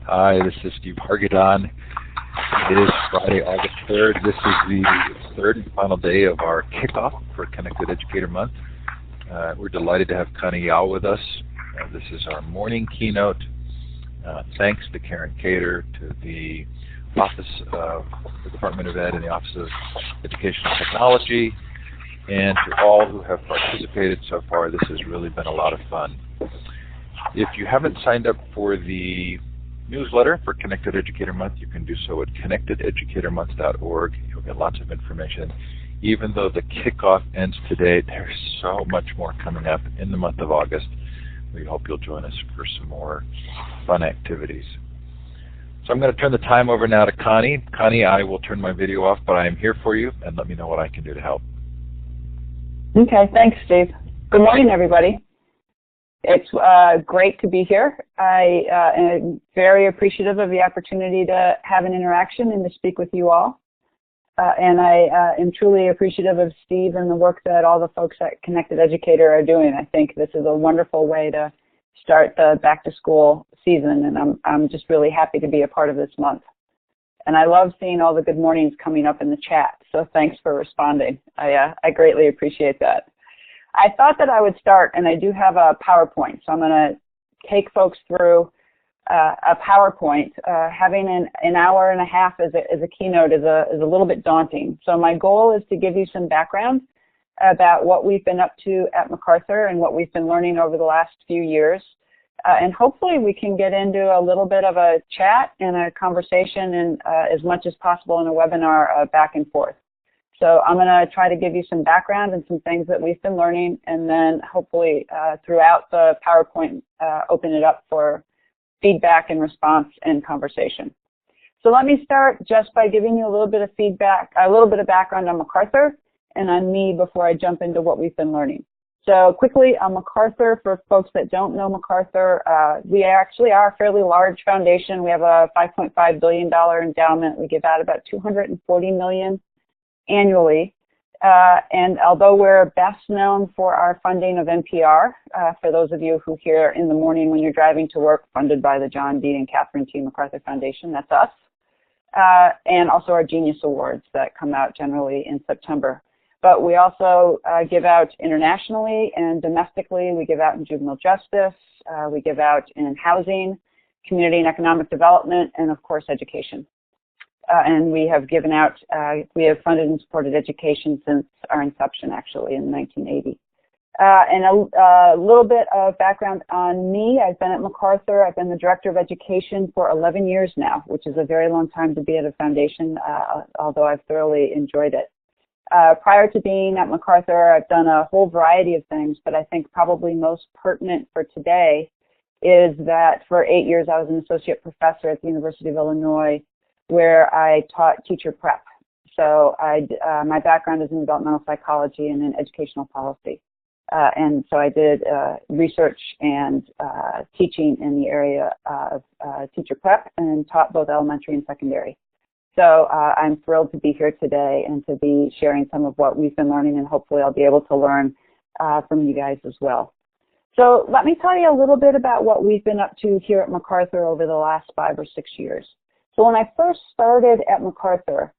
Hi, this is Steve Hargadon. It is Friday, August 3rd. This is the third and final day of our kickoff for Connected Educator Month. We're delighted to have Connie Yowell with us. This is our morning keynote. Thanks to Karen Cater, to the Office of the Department of Ed and the Office of Educational Technology, and to all who have participated so far. This has really been a lot of fun. If you haven't signed up for the newsletter for Connected Educator Month, you can do so at connectededucatormonth.org. You'll get lots of information. Even though the kickoff ends today, there's so much more coming up in the month of August. We hope you'll join us for some more fun activities. So I'm going to turn the time over now to Connie. Connie, I will turn my video off, but I am here for you, and let me know what I can do to help. Okay, thanks, Steve. Good morning, everybody. It's great to be here. I am very appreciative of the opportunity to have an interaction and to speak with you all. And I am truly appreciative of Steve and the work that all the folks at Connected Educator are doing. I think this is a wonderful way to start the back-to-school season, and I'm just really happy to be a part of this month. And I love seeing all the good mornings coming up in the chat, so thanks for responding. I greatly appreciate that. I thought that I would start, and I do have a PowerPoint, so I'm going to take folks through a PowerPoint. Having an hour and a half as a keynote is a little bit daunting. So my goal is to give you some background about what we've been up to at MacArthur and what we've been learning over the last few years. And hopefully we can get into a little bit of a chat and a conversation and as much as possible in a webinar back and forth. So I'm going to try to give you some background and some things that we've been learning, and then hopefully throughout the PowerPoint open it up for feedback and response and conversation. So let me start just by giving you a little bit of feedback, a little bit of background on MacArthur and on me before I jump into what we've been learning. So quickly on MacArthur, for folks that don't know MacArthur, we actually are a fairly large foundation. We have a $5.5 billion endowment. We give out about $240 million annually. And although we're best known for our funding of NPR, for those of you who hear in the morning when you're driving to work, funded by the John D. and Catherine T. MacArthur Foundation, that's us. And also our Genius Awards that come out generally in September. But we also give out internationally and domestically. We give out in juvenile justice, we give out in housing, community and economic development, and of course education. And we have given out, we have funded and supported education since our inception, actually, in 1980. And a little bit of background on me. I've been at MacArthur. I've been the Director of Education for 11 years now, which is a very long time to be at a foundation, although I've thoroughly enjoyed it. Prior to being at MacArthur, I've done a whole variety of things, but I think probably most pertinent for today is that for 8 years I was an associate professor at the University of Illinois, where I taught teacher prep. So my background is in developmental psychology and in educational policy. And so I did research and teaching in the area of teacher prep and taught both elementary and secondary. So I'm thrilled to be here today and to be sharing some of what we've been learning, and hopefully I'll be able to learn from you guys as well. So let me tell you a little bit about what we've been up to here at MacArthur over the last 5 or 6 years. So when I first started at MacArthur,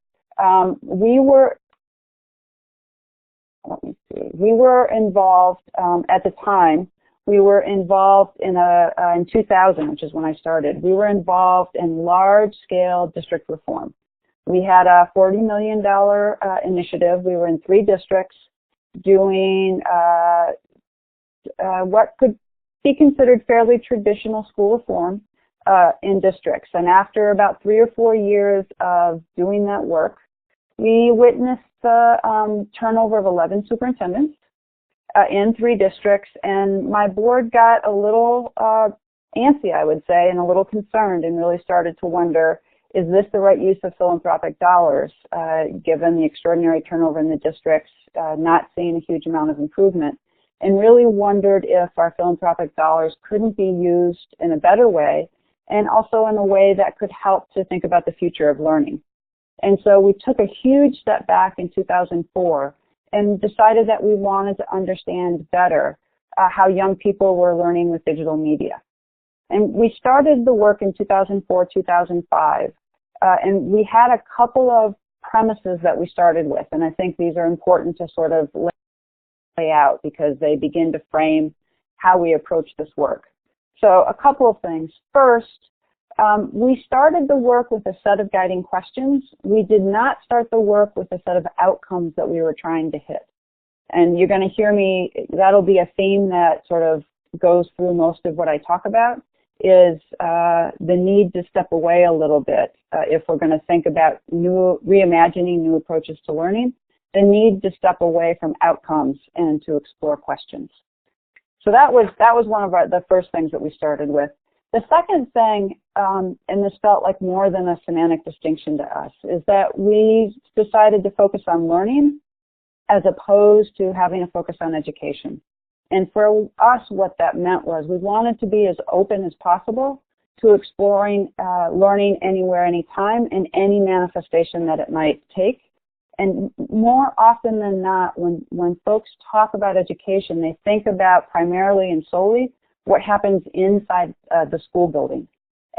we were involved at the time. We were involved in 2000, which is when I started. We were involved in large-scale district reform. We had a $40 million initiative. We were in 3 districts doing what could be considered fairly traditional school reform in districts. And after about 3 or 4 years of doing that work, we witnessed the turnover of 11 superintendents in 3 districts, and my board got a little antsy, I would say, and a little concerned, and really started to wonder, is this the right use of philanthropic dollars, given the extraordinary turnover in the districts, not seeing a huge amount of improvement, and really wondered if our philanthropic dollars couldn't be used in a better way, and also in a way that could help to think about the future of learning. And so we took a huge step back in 2004 and decided that we wanted to understand better how young people were learning with digital media. And we started the work in 2004, 2005, and we had a couple of premises that we started with, and I think these are important to sort of lay out because they begin to frame how we approach this work. So a couple of things. First, we started the work with a set of guiding questions. We did not start the work with a set of outcomes that we were trying to hit. And you're going to hear me, that'll be a theme that sort of goes through most of what I talk about, is the need to step away a little bit if we're going to think about reimagining new approaches to learning, the need to step away from outcomes and to explore questions. So that was one of the first things that we started with. The second thing, and this felt like more than a semantic distinction to us, is that we decided to focus on learning as opposed to having a focus on education. And for us, what that meant was we wanted to be as open as possible to exploring learning anywhere, anytime, and any manifestation that it might take. And more often than not, when folks talk about education, they think about primarily and solely what happens inside the school building.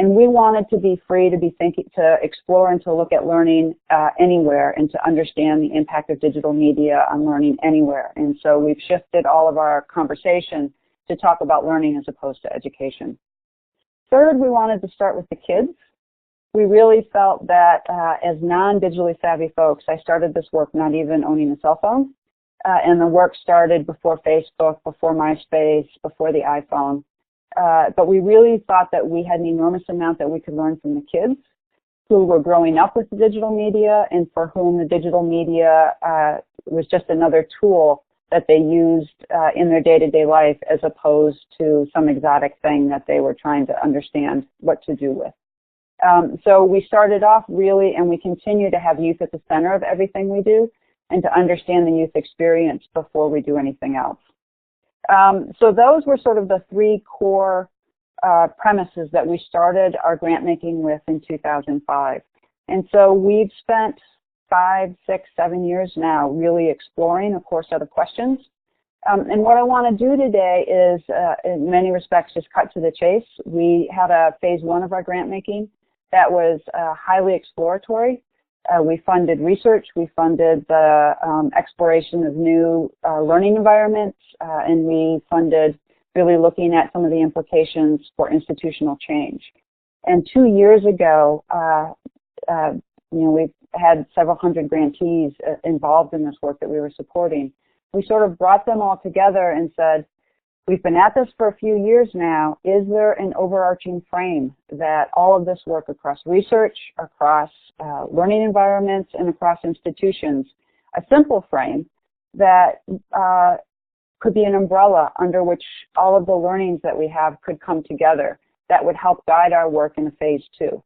And we wanted to be free to explore and to look at learning anywhere and to understand the impact of digital media on learning anywhere. And so we've shifted all of our conversation to talk about learning as opposed to education. Third, we wanted to start with the kids. We really felt that as non-digitally savvy folks, I started this work not even owning a cell phone. And the work started before Facebook, before MySpace, before the iPhone. But we really thought that we had an enormous amount that we could learn from the kids who were growing up with the digital media and for whom the digital media was just another tool that they used in their day-to-day life as opposed to some exotic thing that they were trying to understand what to do with. So we started off really, and we continue to have youth at the center of everything we do and to understand the youth experience before we do anything else. So those were sort of the three core premises that we started our grant making with in 2005. And so we've spent 5, 6, 7 years now really exploring a core set of questions. And what I want to do today is, in many respects, just cut to the chase. We had a phase 1 of our grant making that was highly exploratory. We funded research, we funded the exploration of new learning environments, and we funded really looking at some of the implications for institutional change. And 2 years ago, we've had several hundred grantees involved in this work that we were supporting. We sort of brought them all together and said, we've been at this for a few years now. Is there an overarching frame that all of this work across research, across learning environments, and across institutions, a simple frame that could be an umbrella under which all of the learnings that we have could come together that would help guide our work in phase 2?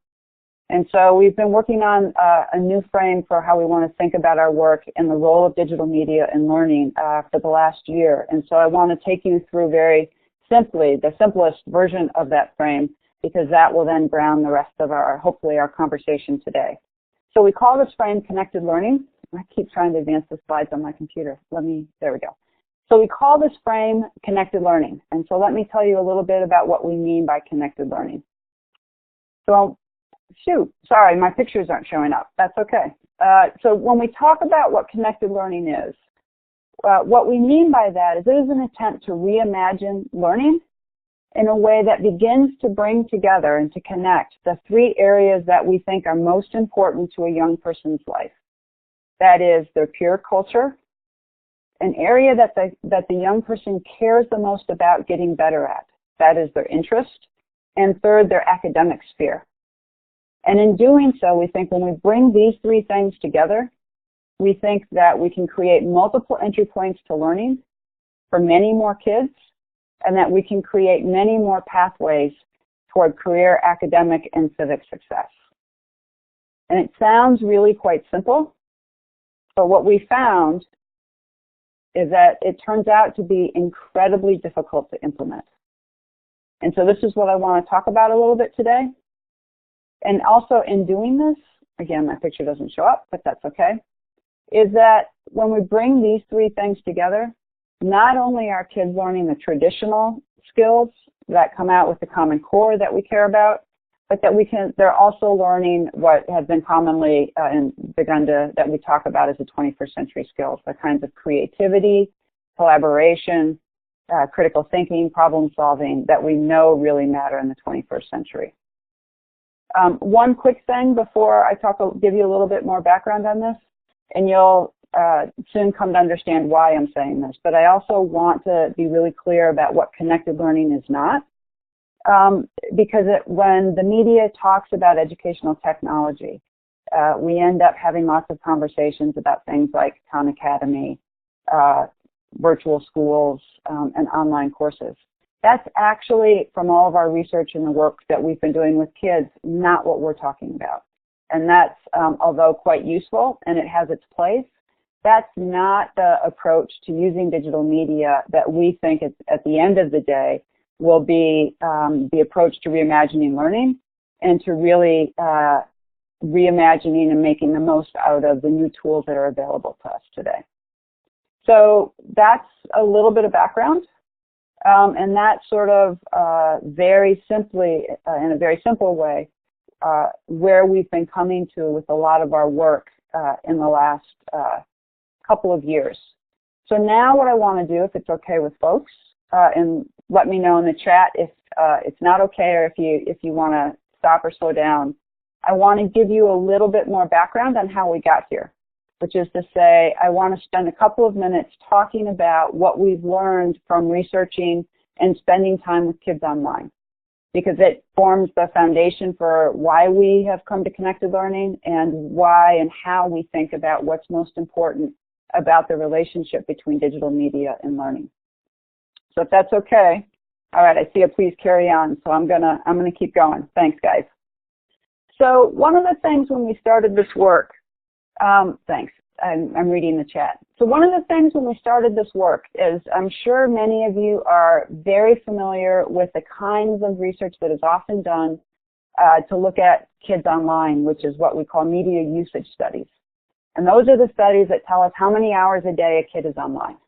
And so we've been working on a new frame for how we want to think about our work and the role of digital media in learning for the last year. And so I want to take you through very simply the simplest version of that frame, because that will then ground the rest of hopefully our conversation today. So we call this frame connected learning. I keep trying to advance the slides on my computer. There we go. So we call this frame connected learning. And so let me tell you a little bit about what we mean by connected learning. So shoot, sorry, my pictures aren't showing up. That's okay. So when we talk about what connected learning is, what we mean by that is it is an attempt to reimagine learning in a way that begins to bring together and to connect the 3 areas that we think are most important to a young person's life. That is their peer culture, an area that the young person cares the most about getting better at. That is their interest. And third, their academic sphere. And in doing so, we think when we bring these 3 things together, we think that we can create multiple entry points to learning for many more kids, and that we can create many more pathways toward career, academic, and civic success. And it sounds really quite simple, but what we found is that it turns out to be incredibly difficult to implement. And so this is what I want to talk about a little bit today. And also in doing this, again, my picture doesn't show up, but that's okay, is that when we bring these 3 things together, not only are kids learning the traditional skills that come out with the Common Core that we care about, but that they're also learning what has been commonly that we talk about as the 21st century skills, the kinds of creativity, collaboration, critical thinking, problem solving that we know really matter in the 21st century. One quick thing before I give you a little bit more background on this, and you'll soon come to understand why I'm saying this, but I also want to be really clear about what connected learning is not, because when the media talks about educational technology, we end up having lots of conversations about things like Khan Academy, virtual schools, and online courses. That's actually, from all of our research and the work that we've been doing with kids, not what we're talking about. And that's, although quite useful and it has its place, that's not the approach to using digital media that we think at the end of the day will be the approach to reimagining learning and to really reimagining and making the most out of the new tools that are available to us today. So that's a little bit of background. And that sort of very simply, in a very simple way, where we've been coming to with a lot of our work in the last couple of years. So now what I want to do, if it's okay with folks, and let me know in the chat if it's not okay or if you want to stop or slow down, I want to give you a little bit more background on how we got here, which is to say I want to spend a couple of minutes talking about what we've learned from researching and spending time with kids online, because it forms the foundation for why we have come to connected learning and why and how we think about what's most important about the relationship between digital media and learning. So if that's okay, all right, I see a please carry on, so I'm gonna keep going. Thanks, guys. So one of the things when we started this work, thanks, I'm reading the chat. So one of the things when we started this work is I'm sure many of you are very familiar with the kinds of research that is often done to look at kids online, which is what we call media usage studies. And those are the studies that tell us how many hours a day a kid is online.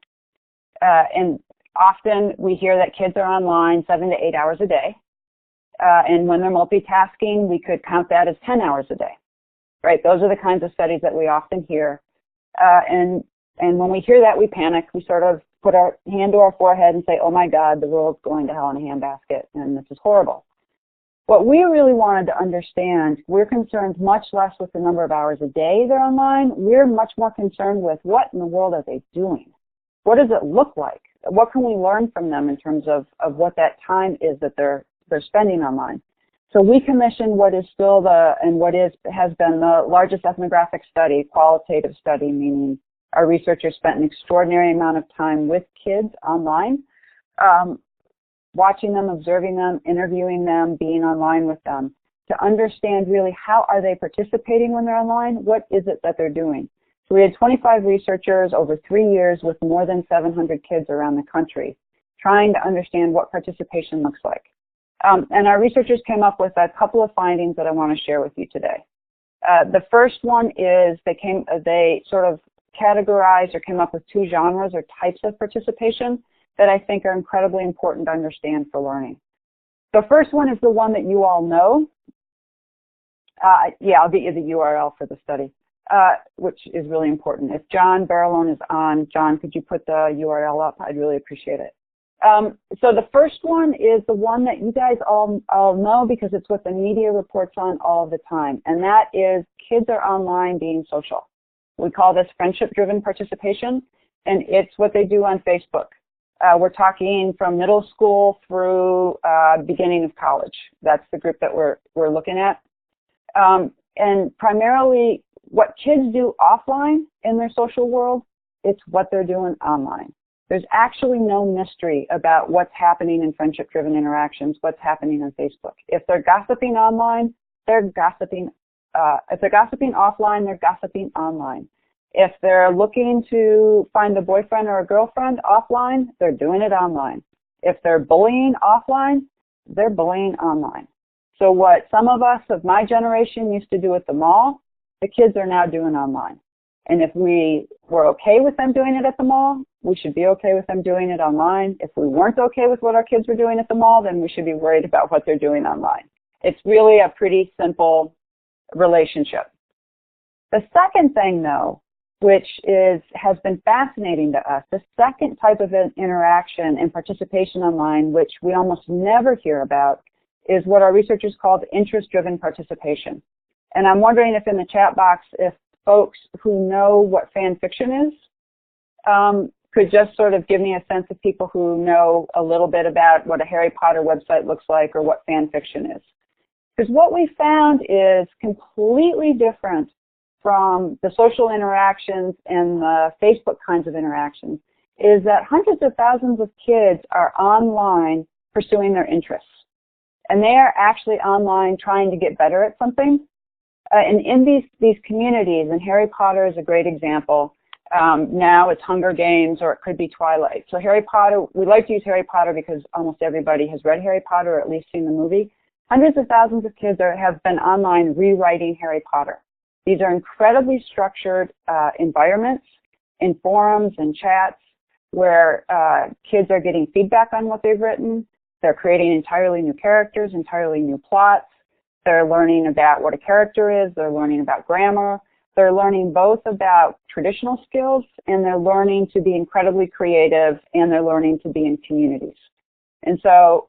And often we hear that kids are online 7 to 8 hours a day. And when they're multitasking, we could count that as 10 hours a day. Right? Those are the kinds of studies that we often hear. And when we hear that, we panic. We sort of put our hand to our forehead and say, oh my God, the world's going to hell in a handbasket, and this is horrible. What we really wanted to understand, we're concerned much less with the number of hours a day they're online. We're much more concerned with what in the world are they doing? What does it look like? What can we learn from them in terms of what that time is that they're spending online? So we commissioned what is still has been the largest ethnographic study, qualitative study, meaning our researchers spent an extraordinary amount of time with kids online, watching them, observing them, interviewing them, being online with them, to understand really how are they participating when they're online, what is it that they're doing. So we had 25 researchers over 3 years with more than 700 kids around the country, trying to understand what participation looks like. And our researchers came up with a couple of findings that I want to share with you today. The first one is they sort of categorized or came up with two genres or types of participation that I think are incredibly important to understand for learning. The first one is the one that you all know. Yeah, I'll get you the URL for the study, which is really important. If John Barralone is on, John, could you put the URL up? I'd really appreciate it. So the first one is the one that you guys all know because it's what the media reports on all the time, and that is kids are online being social. We call this friendship-driven participation, and it's what they do on Facebook. We're talking from middle school through beginning of college. That's the group that we're looking at. And primarily what kids do offline in their social world, it's what they're doing online. There's actually no mystery about what's happening in friendship-driven interactions, what's happening on Facebook. If they're gossiping online, they're gossiping. If they're gossiping offline, they're gossiping online. If they're looking to find a boyfriend or a girlfriend offline, they're doing it online. If they're bullying offline, they're bullying online. So what some of us of my generation used to do at the mall, the kids are now doing online. And if we were okay with them doing it at the mall, we should be okay with them doing it online. If we weren't okay with what our kids were doing at the mall, then we should be worried about what they're doing online. It's really a pretty simple relationship. The second thing, though, which has been fascinating to us, the second type of interaction and participation online, which we almost never hear about, is what our researchers called interest-driven participation. And I'm wondering if in the chat box, if folks who know what fan fiction is could just sort of give me a sense of people who know a little bit about what a Harry Potter website looks like or what fan fiction is. Because what we found is completely different from the social interactions and the Facebook kinds of interactions, is that hundreds of thousands of kids are online pursuing their interests. And they are actually online trying to get better at something. And in these communities, and Harry Potter is a great example, now it's Hunger Games or it could be Twilight. So Harry Potter, we like to use Harry Potter because almost everybody has read Harry Potter or at least seen the movie. Hundreds of thousands of kids have been online rewriting Harry Potter. These are incredibly structured environments in forums and chats where kids are getting feedback on what they've written. They're creating entirely new characters, entirely new plots. They're learning about what a character is. They're learning about grammar. They're learning both about traditional skills, and they're learning to be incredibly creative, and they're learning to be in communities. And so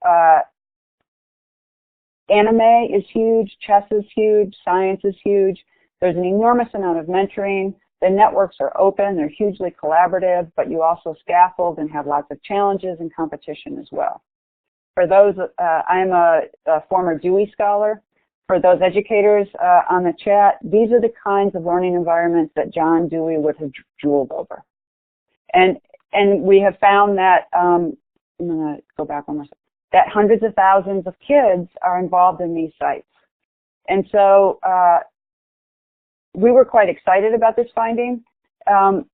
anime is huge, chess is huge, science is huge. There's an enormous amount of mentoring. The networks are open. They're hugely collaborative, but you also scaffold and have lots of challenges and competition as well. For those, I'm a former Dewey scholar. For those educators on the chat, these are the kinds of learning environments that John Dewey would have drooled over. And we have found that, I'm going to go back one more second, that hundreds of thousands of kids are involved in these sites. And so we were quite excited about this finding and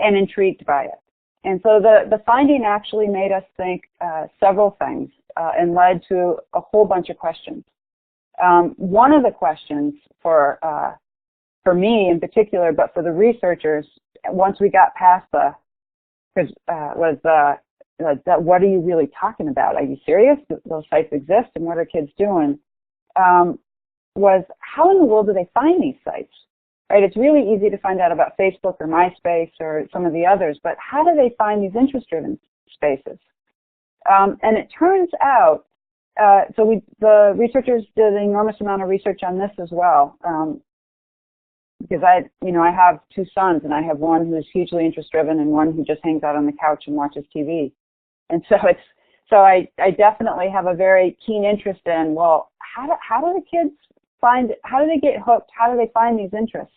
intrigued by it. And so the finding actually made us think several things and led to a whole bunch of questions. One of the questions for me in particular, but for the researchers, once we got past what are you really talking about? Are you serious? Those sites exist, and what are kids doing? Was how in the world do they find these sites? Right? It's really easy to find out about Facebook or MySpace or some of the others, but how do they find these interest-driven spaces? And it turns out, the researchers did an enormous amount of research on this as well, because I have two sons, and I have one who's hugely interest-driven and one who just hangs out on the couch and watches TV. And so I definitely have a very keen interest in, well, how do the kids how do they get hooked? How do they find these interests?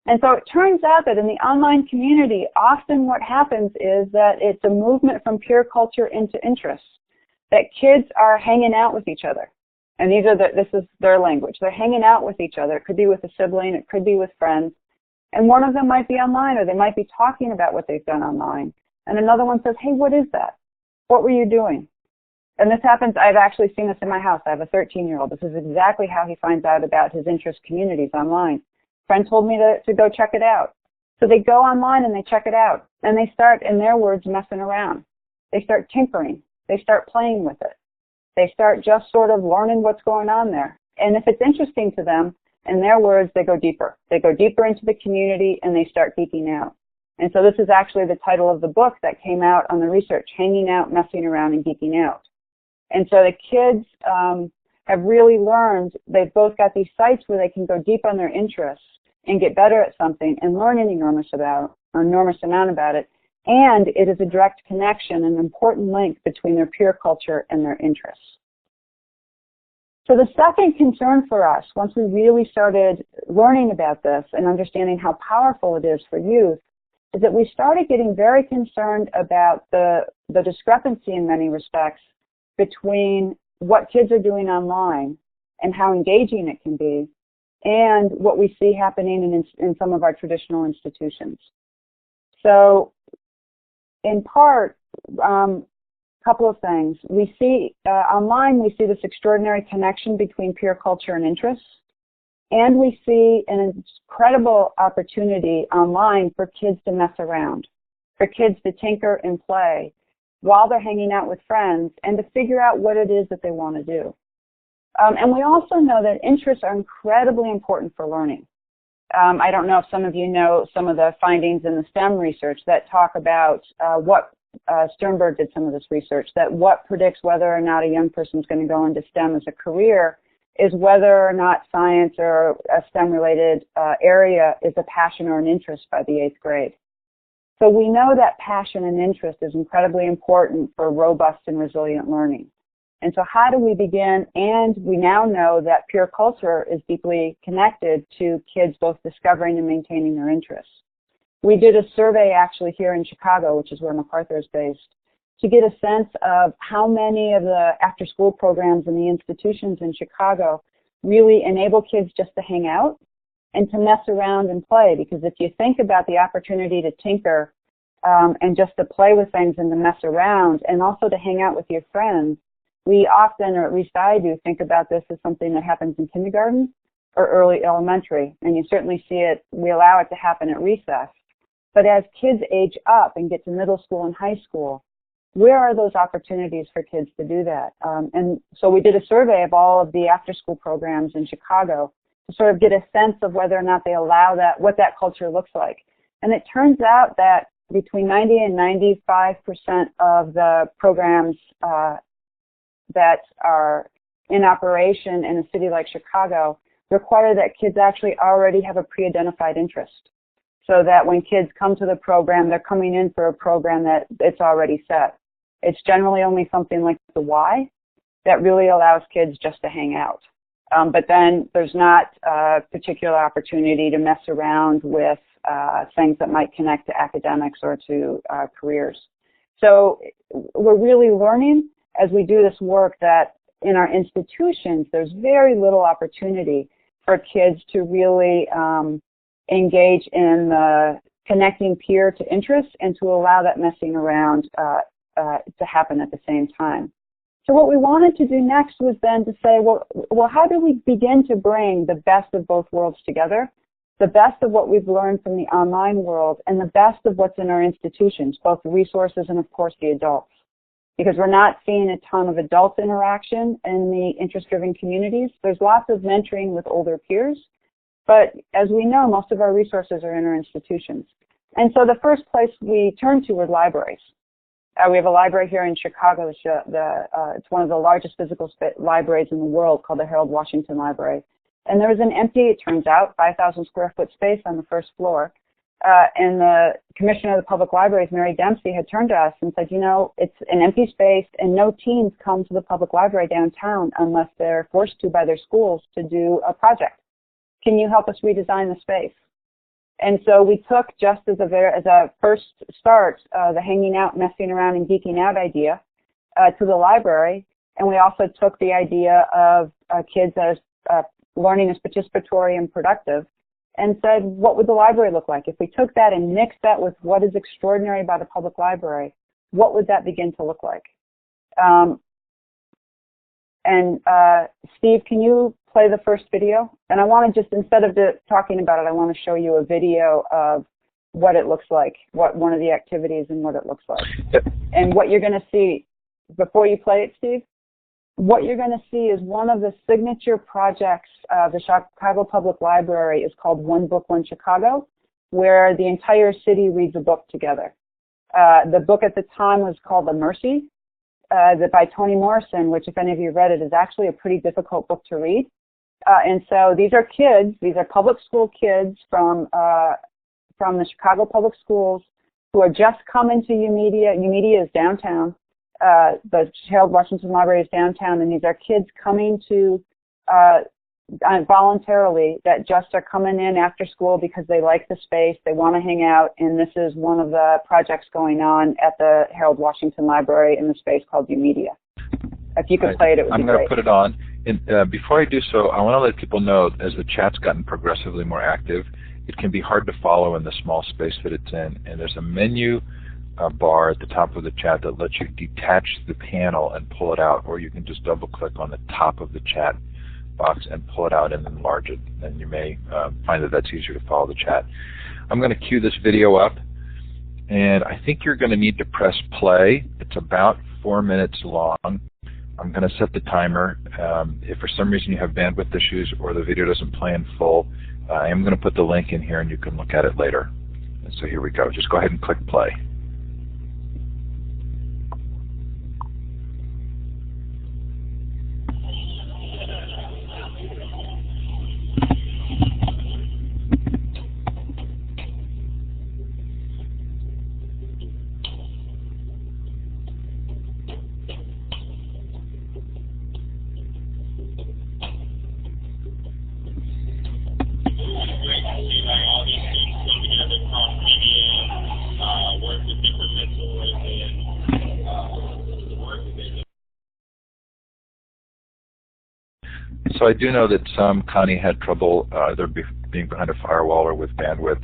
And so it turns out that in the online community, often what happens is that it's a movement from peer culture into interests, that kids are hanging out with each other. And this is their language. They're hanging out with each other. It could be with a sibling. It could be with friends. And one of them might be online, or they might be talking about what they've done online. And another one says, hey, what is that? What were you doing? And this happens, I've actually seen this in my house. I have a 13-year-old. This is exactly how he finds out about his interest communities online. Friend told me to go check it out. So they go online and they check it out. And they start, in their words, messing around. They start tinkering. They start playing with it. They start just sort of learning what's going on there. And if it's interesting to them, in their words, they go deeper. They go deeper into the community and they start geeking out. And so this is actually the title of the book that came out on the research, Hanging Out, Messing Around, and Geeking Out. And so the kids have really learned, they've both got these sites where they can go deep on their interests and get better at something and learn an enormous amount about it. And it is a direct connection, an important link between their peer culture and their interests. So the second concern for us, once we really started learning about this and understanding how powerful it is for youth, is that we started getting very concerned about the discrepancy in many respects between what kids are doing online and how engaging it can be and what we see happening in some of our traditional institutions. So in part, couple of things. We see online, we see this extraordinary connection between peer culture and interests. And we see an incredible opportunity online for kids to mess around, for kids to tinker and play while they're hanging out with friends and to figure out what it is that they want to do. And we also know that interests are incredibly important for learning. I don't know if some of you know some of the findings in the STEM research that talk about what Sternberg did some of this research, that what predicts whether or not a young person is going to go into STEM as a career is whether or not science or a STEM-related area is a passion or an interest by the 8th grade. So we know that passion and interest is incredibly important for robust and resilient learning. And so how do we begin? And we now know that peer culture is deeply connected to kids both discovering and maintaining their interests. We did a survey actually here in Chicago, which is where MacArthur is based, to get a sense of how many of the after-school programs in the institutions in Chicago really enable kids just to hang out and to mess around and play. Because if you think about the opportunity to tinker and just to play with things and to mess around and also to hang out with your friends, we often, or at least I do, think about this as something that happens in kindergarten or early elementary. And you certainly see it, we allow it to happen at recess. But as kids age up and get to middle school and high school, where are those opportunities for kids to do that? And so we did a survey of all of the after-school programs in Chicago to sort of get a sense of whether or not they allow that, what that culture looks like. And it turns out that between 90 and 95% of the programs that are in operation in a city like Chicago require that kids actually already have a pre-identified interest. So that when kids come to the program, they're coming in for a program that it's already set. It's generally only something like the Y that really allows kids just to hang out. But then there's not a particular opportunity to mess around with things that might connect to academics or to careers. So we're really learning as we do this work that in our institutions, there's very little opportunity for kids to really engage in the connecting peer to interests and to allow that messing around to happen at the same time. So what we wanted to do next was then to say, well, how do we begin to bring the best of both worlds together, the best of what we've learned from the online world and the best of what's in our institutions, both the resources and, of course, the adults. Because we're not seeing a ton of adult interaction in the interest-driven communities. There's lots of mentoring with older peers. But as we know, most of our resources are in our institutions. And so the first place we turned to were libraries. We have a library here in Chicago. It's one of the largest physical libraries in the world called the Harold Washington Library. And there was an empty, it turns out, 5,000 square foot space on the first floor. And the commissioner of the public libraries, Mary Dempsey, had turned to us and said, you know, it's an empty space and no teens come to the public library downtown unless they're forced to by their schools to do a project. Can you help us redesign the space? And so we took, just as a first start, the hanging out, messing around, and geeking out idea to the library. And we also took the idea of kids as learning as participatory and productive and said, what would the library look like? If we took that and mixed that with what is extraordinary about a public library, what would that begin to look like? Steve, can you play the first video? And I want to just, instead of talking about it, I want to show you a video of what it looks like, what one of the activities and what it looks like. Yep. And what you're going to see, before you play it, Steve, what you're going to see is one of the signature projects of the Chicago Public Library is called One Book, One Chicago, where the entire city reads a book together. The book at the time was called The Mercy, by Toni Morrison, which, if any of you read it, is actually a pretty difficult book to read. And so these are kids, these are public school kids from the Chicago Public Schools who are just coming to UMedia. UMedia is downtown. The Harold Washington Library is downtown, and these are kids coming to voluntarily that just are coming in after school because they like the space, they want to hang out, and this is one of the projects going on at the Harold Washington Library in the space called UMedia. If you could play it, it would be great. I'm going to put it on. And before I do so, I want to let people know, as the chat's gotten progressively more active, it can be hard to follow in the small space that it's in. And there's a menu bar at the top of the chat that lets you detach the panel and pull it out, or you can just double-click on the top of the chat box and pull it out and enlarge it. And you may find that that's easier to follow the chat. I'm going to cue this video up, and I think you're going to need to press play. It's about 4 minutes long. I'm going to set the timer. If for some reason you have bandwidth issues or the video doesn't play in full, I am going to put the link in here and you can look at it later. And so here we go. Just go ahead and click play. So I do know that some, Connie, had trouble either being behind a firewall or with bandwidth,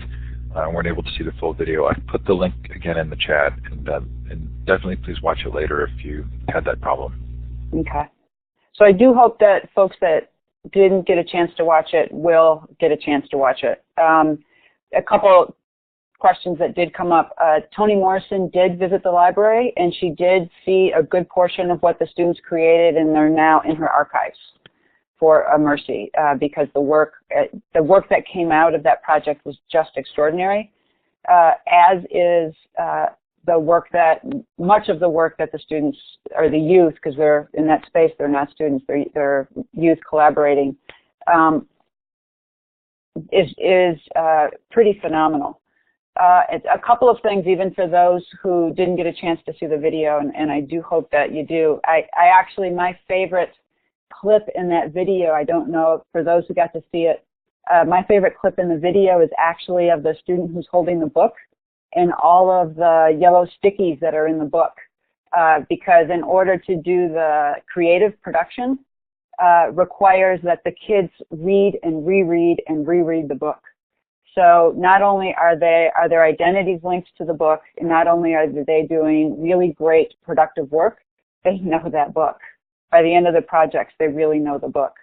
weren't able to see the full video. I put the link again in the chat, and definitely please watch it later if you had that problem. Okay. So I do hope that folks that didn't get a chance to watch it will get a chance to watch it. A couple questions that did come up. Toni Morrison did visit the library, and she did see a good portion of what the students created, and they're now in her archives for a mercy, because the work that came out of that project was just extraordinary, as is much of the work that the students, or the youth, because they're in that space, they're not students, they're youth collaborating, is pretty phenomenal. It's a couple of things, even for those who didn't get a chance to see the video, and I do hope that you do. I actually, my favorite clip in that video, I don't know, for those who got to see it, my favorite clip in the video is actually of the student who's holding the book and all of the yellow stickies that are in the book, because in order to do the creative production, requires that the kids read and reread and reread the book. So not only are their identities linked to the book, and not only are they doing really great productive work, they know that book. By the end of the projects, they really know the book.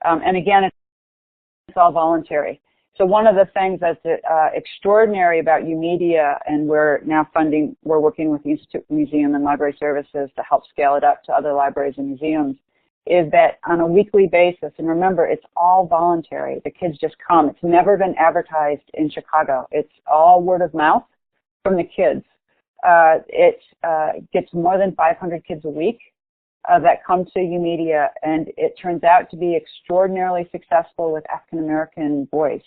And again, it's all voluntary. So one of the things that's extraordinary about UMedia, and we're working with the Institute for Museum and Library Services to help scale it up to other libraries and museums, is that on a weekly basis, and remember, it's all voluntary. The kids just come. It's never been advertised in Chicago. It's all word of mouth from the kids. It gets more than 500 kids a week that come to UMedia, and it turns out to be extraordinarily successful with African American boys,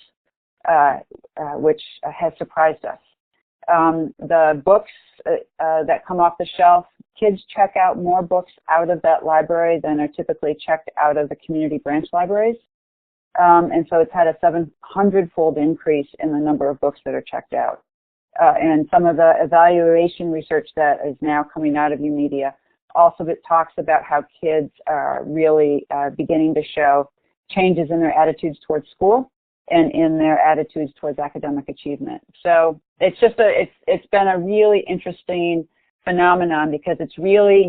which has surprised us. The books that come off the shelf, kids check out more books out of that library than are typically checked out of the community branch libraries. And so it's had a 700-fold increase in the number of books that are checked out. And some of the evaluation research that is now coming out of UMedia also talks about how kids are really beginning to show changes in their attitudes towards school and in their attitudes towards academic achievement. So it's just it's been a really interesting phenomenon, because it's really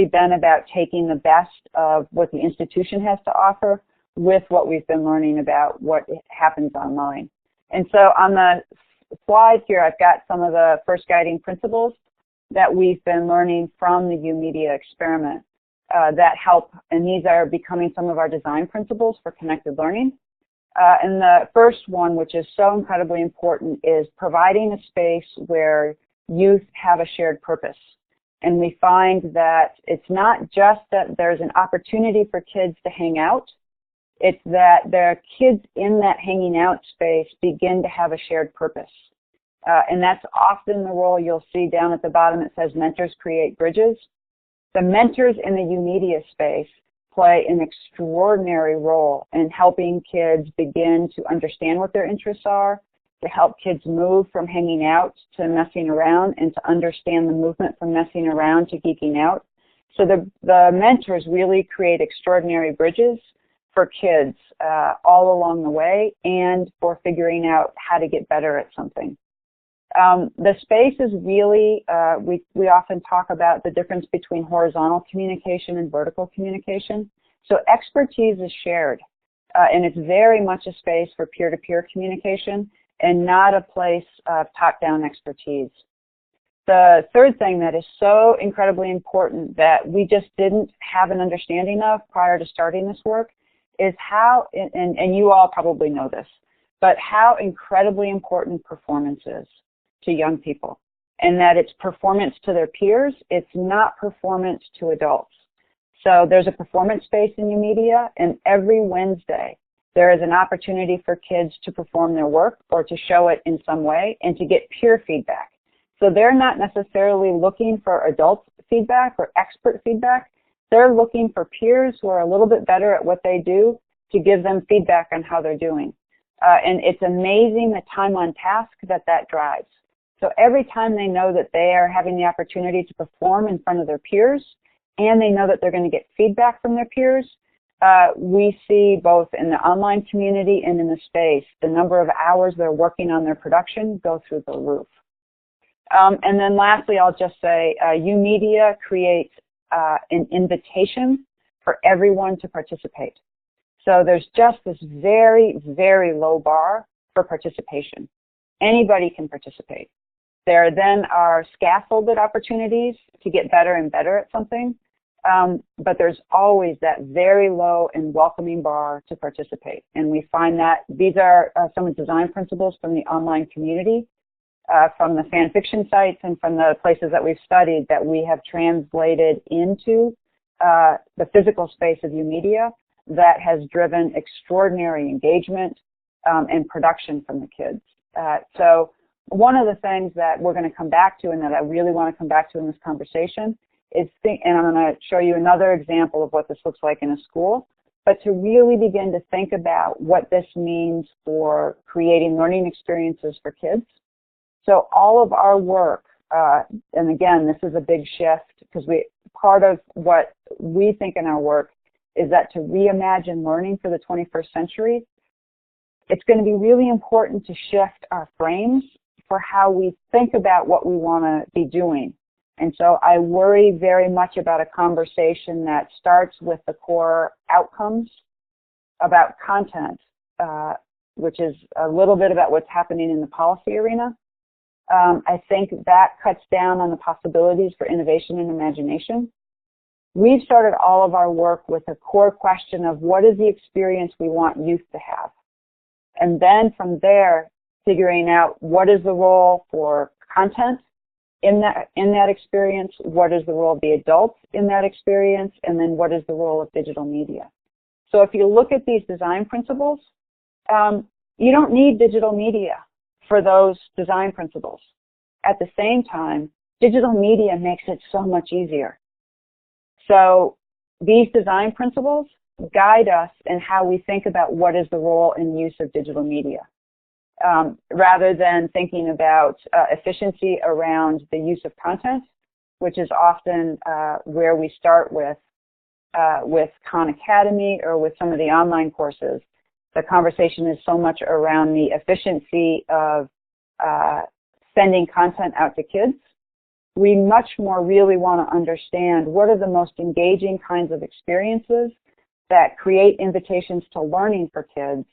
been about taking the best of what the institution has to offer with what we've been learning about what happens online. And so on the slide here, I've got some of the first guiding principles that we've been learning from the UMedia experiment that help, and these are becoming some of our design principles for connected learning. And the first one, which is so incredibly important, is providing a space where youth have a shared purpose. And we find that it's not just that there's an opportunity for kids to hang out, it's that the kids in that hanging out space begin to have a shared purpose. And that's often the role you'll see down at the bottom. It says mentors create bridges. The mentors in the UMedia space play an extraordinary role in helping kids begin to understand what their interests are, to help kids move from hanging out to messing around, and to understand the movement from messing around to geeking out. So the mentors really create extraordinary bridges for kids all along the way, and for figuring out how to get better at something. The space is really, we often talk about the difference between horizontal communication and vertical communication. So expertise is shared, and it's very much a space for peer-to-peer communication and not a place of top-down expertise. The third thing that is so incredibly important that we just didn't have an understanding of prior to starting this work is how, and you all probably know this, but how incredibly important performance is to young people, and that it's performance to their peers, it's not performance to adults. So there's a performance space in YOUmedia, and every Wednesday there is an opportunity for kids to perform their work or to show it in some way and to get peer feedback. So they're not necessarily looking for adult feedback or expert feedback. They're looking for peers who are a little bit better at what they do to give them feedback on how they're doing. And it's amazing the time on task that drives. So every time they know that they are having the opportunity to perform in front of their peers, and they know that they're going to get feedback from their peers, we see both in the online community and in the space, the number of hours they're working on their production go through the roof. And then lastly, I'll just say, YOUmedia creates an invitation for everyone to participate. So there's just this very, very low bar for participation. Anybody can participate. There then are scaffolded opportunities to get better and better at something, but there's always that very low and welcoming bar to participate. And we find that these are some of the design principles from the online community, from the fan fiction sites and from the places that we've studied that we have translated into the physical space of YOUmedia that has driven extraordinary engagement and production from the kids. So one of the things that we're going to come back to and that I really want to come back to in this conversation is, and I'm going to show you another example of what this looks like in a school, but to really begin to think about what this means for creating learning experiences for kids. So all of our work, and again, this is a big shift because part of what we think in our work is that to reimagine learning for the 21st century, it's going to be really important to shift our frames for how we think about what we want to be doing. And so I worry very much about a conversation that starts with the core outcomes about content, which is a little bit about what's happening in the policy arena. I think that cuts down on the possibilities for innovation and imagination. We've started all of our work with a core question of what is the experience we want youth to have? And then from there, figuring out what is the role for content in that experience, what is the role of the adults in that experience, and then what is the role of digital media. So if you look at these design principles, you don't need digital media for those design principles. At the same time, digital media makes it so much easier. So these design principles guide us in how we think about what is the role and use of digital media. Rather than thinking about efficiency around the use of content, which is often where we start with Khan Academy or with some of the online courses. The conversation is so much around the efficiency of sending content out to kids. We much more really want to understand what are the most engaging kinds of experiences that create invitations to learning for kids.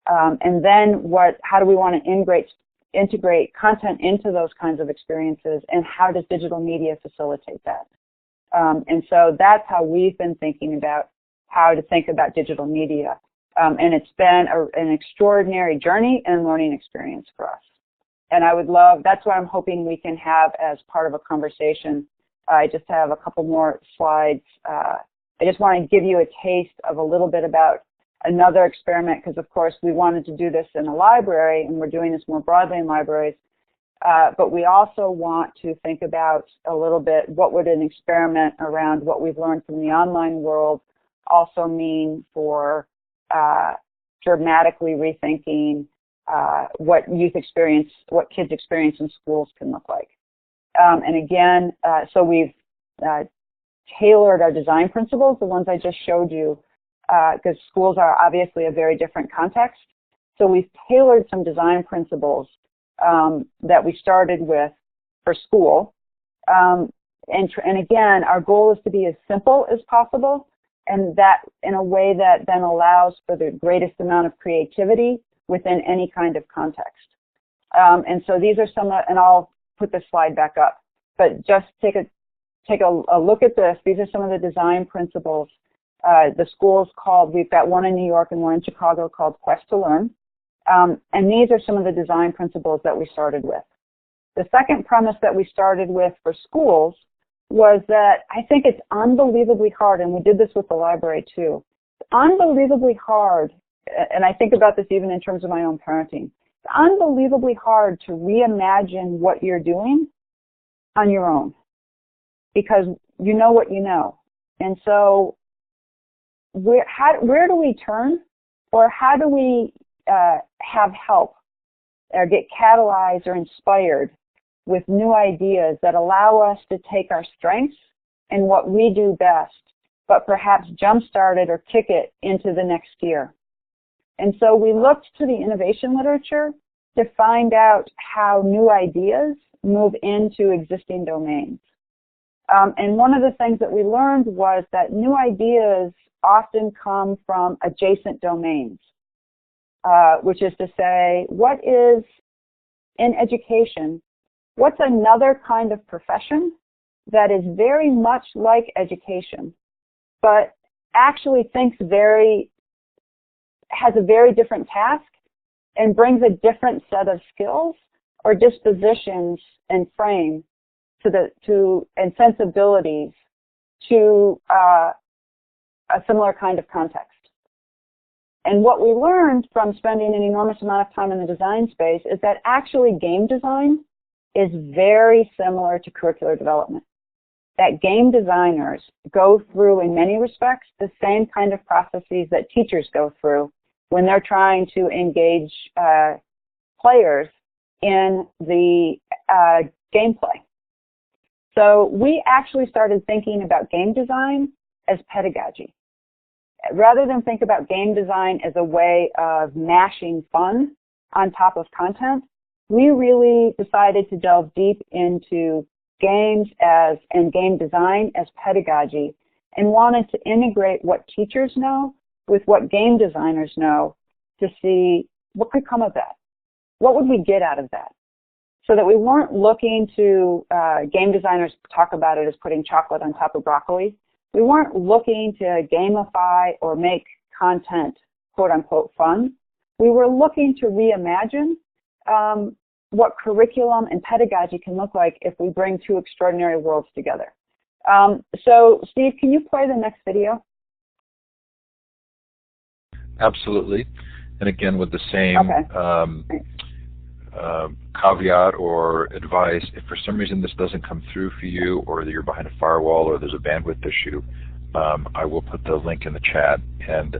And then how do we want to integrate content into those kinds of experiences, and how does digital media facilitate that? And so that's how we've been thinking about how to think about digital media. And it's been an extraordinary journey and learning experience for us. And that's what I'm hoping we can have as part of a conversation. I just have a couple more slides. I just want to give you a taste of a little bit about another experiment, because of course we wanted to do this in a library, and we're doing this more broadly in libraries. But we also want to think about a little bit what would an experiment around what we've learned from the online world also mean for dramatically rethinking what kids experience in schools can look like. And again, so we've tailored our design principles, the ones I just showed you, because schools are obviously a very different context. So we've tailored some design principles that we started with for school. And again, our goal is to be as simple as possible, and that in a way that then allows for the greatest amount of creativity within any kind of context. And so these are some, and I'll put this slide back up, but just take a look at this. These are some of the design principles. The school's called, we've got one in New York and one in Chicago called Quest to Learn. And these are some of the design principles that we started with. The second premise that we started with for schools was that I think it's unbelievably hard, and we did this with the library too, it's unbelievably hard, and I think about this even in terms of my own parenting, it's unbelievably hard to reimagine what you're doing on your own because you know what you know. And so where do we turn, or how do we have help or get catalyzed or inspired with new ideas that allow us to take our strengths and what we do best, but perhaps jumpstart it or kick it into the next year? And so we looked to the innovation literature to find out how new ideas move into existing domains. And one of the things that we learned was that new ideas often come from adjacent domains, which is to say, what is in education, what's another kind of profession that is very much like education, but actually has a very different task and brings a different set of skills or dispositions and frame and sensibilities to a similar kind of context. And what we learned from spending an enormous amount of time in the design space is that actually game design is very similar to curricular development. That game designers go through, in many respects, the same kind of processes that teachers go through when they're trying to engage players in the gameplay. So we actually started thinking about game design as pedagogy. Rather than think about game design as a way of mashing fun on top of content, we really decided to delve deep into games and game design as pedagogy, and wanted to integrate what teachers know with what game designers know to see what could come of that. What would we get out of that? So that we weren't looking to, game designers talk about it as putting chocolate on top of broccoli. We weren't looking to gamify or make content, quote unquote, fun. We were looking to reimagine what curriculum and pedagogy can look like if we bring two extraordinary worlds together. So, Steve, can you play the next video? Absolutely. And again, with the same caveat or advice, if for some reason this doesn't come through for you, or that you're behind a firewall, or there's a bandwidth issue, I will put the link in the chat, and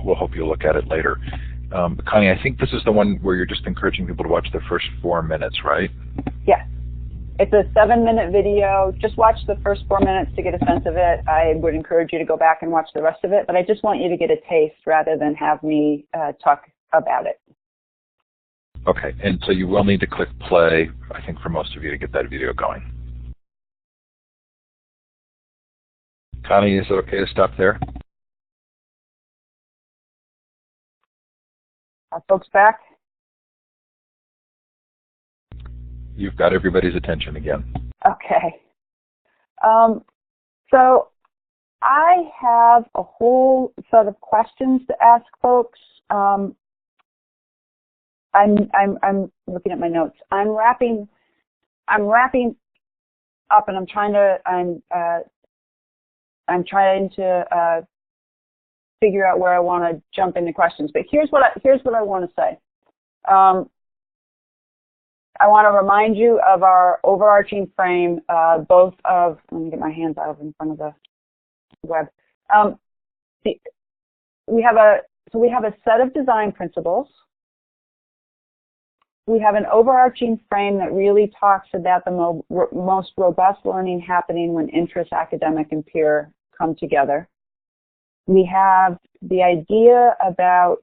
we'll hope you'll look at it later. Connie, I think this is the one where you're just encouraging people to watch the first 4 minutes, right? Yes. It's a 7-minute video. Just watch the first 4 minutes to get a sense of it. I would encourage you to go back and watch the rest of it, but I just want you to get a taste rather than have me talk about it. Okay, and so you will need to click play, I think, for most of you to get that video going. Connie, is it okay to stop there? Are folks back? You've got everybody's attention again. Okay. So I have a whole set of questions to ask folks. I'm looking at my notes. I'm wrapping up, and I'm trying to figure out where I want to jump into questions. But here's what I want to say. I want to remind you of our overarching frame, both of, let me get my hands out in front of the web. We have a set of design principles. We have an overarching frame that really talks about the most robust learning happening when interest, academic, and peer come together. We have the idea about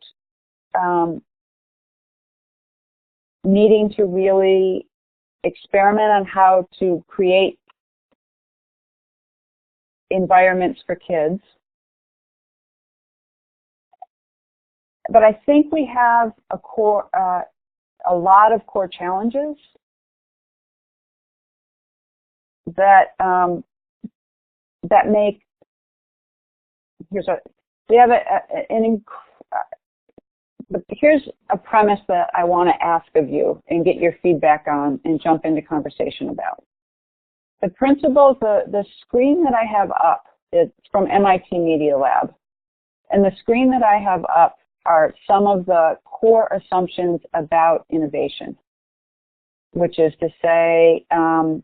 needing to really experiment on how to create environments for kids. But I think we have a lot of core challenges that that make. But here's a premise that I want to ask of you and get your feedback on and jump into conversation about. The principles, the screen that I have up is from MIT Media Lab. And the screen that I have up are some of the core assumptions about innovation, which is to say, and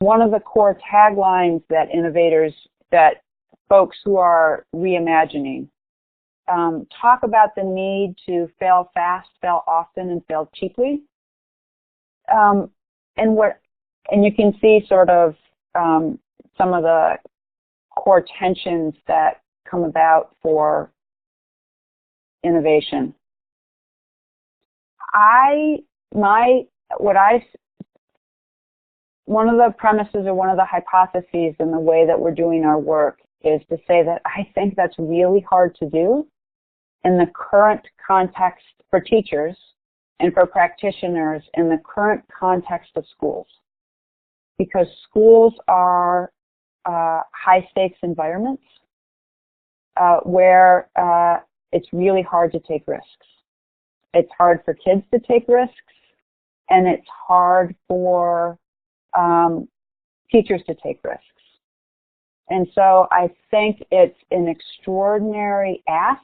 one of the core taglines that innovators, that folks who are reimagining, talk about the need to fail fast, fail often, and fail cheaply. And you can see sort of some of the core tensions that come about for innovation. One of the premises or one of the hypotheses in the way that we're doing our work is to say that I think that's really hard to do in the current context for teachers and for practitioners in the current context of schools. Because schools are high-stakes environments where it's really hard to take risks. It's hard for kids to take risks, and it's hard for teachers to take risks. And so I think it's an extraordinary ask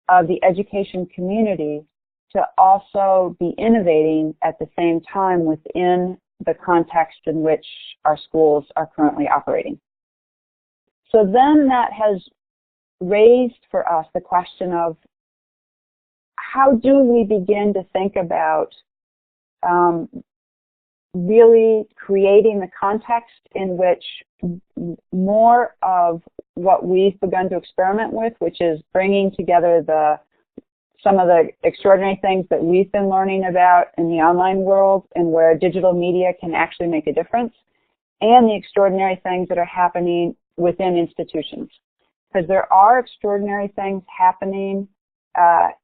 of the education community to also be innovating at the same time within the context in which our schools are currently operating. So then that has raised for us the question of how do we begin to think about really creating the context in which more of what we've begun to experiment with, which is bringing together some of the extraordinary things that we've been learning about in the online world and where digital media can actually make a difference, and the extraordinary things that are happening within institutions. Because there are extraordinary things happening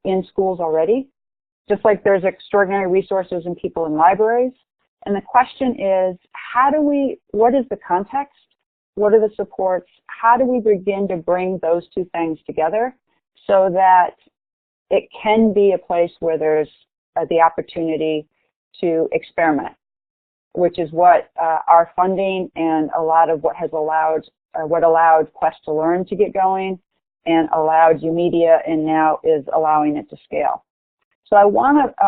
in schools already, just like there's extraordinary resources and people in libraries. And the question is, what is the context? What are the supports? How do we begin to bring those two things together so that it can be a place where there's the opportunity to experiment, which is what our funding and a lot of what allowed Quest to Learn to get going and allowed UMedia and now is allowing it to scale. So I want to,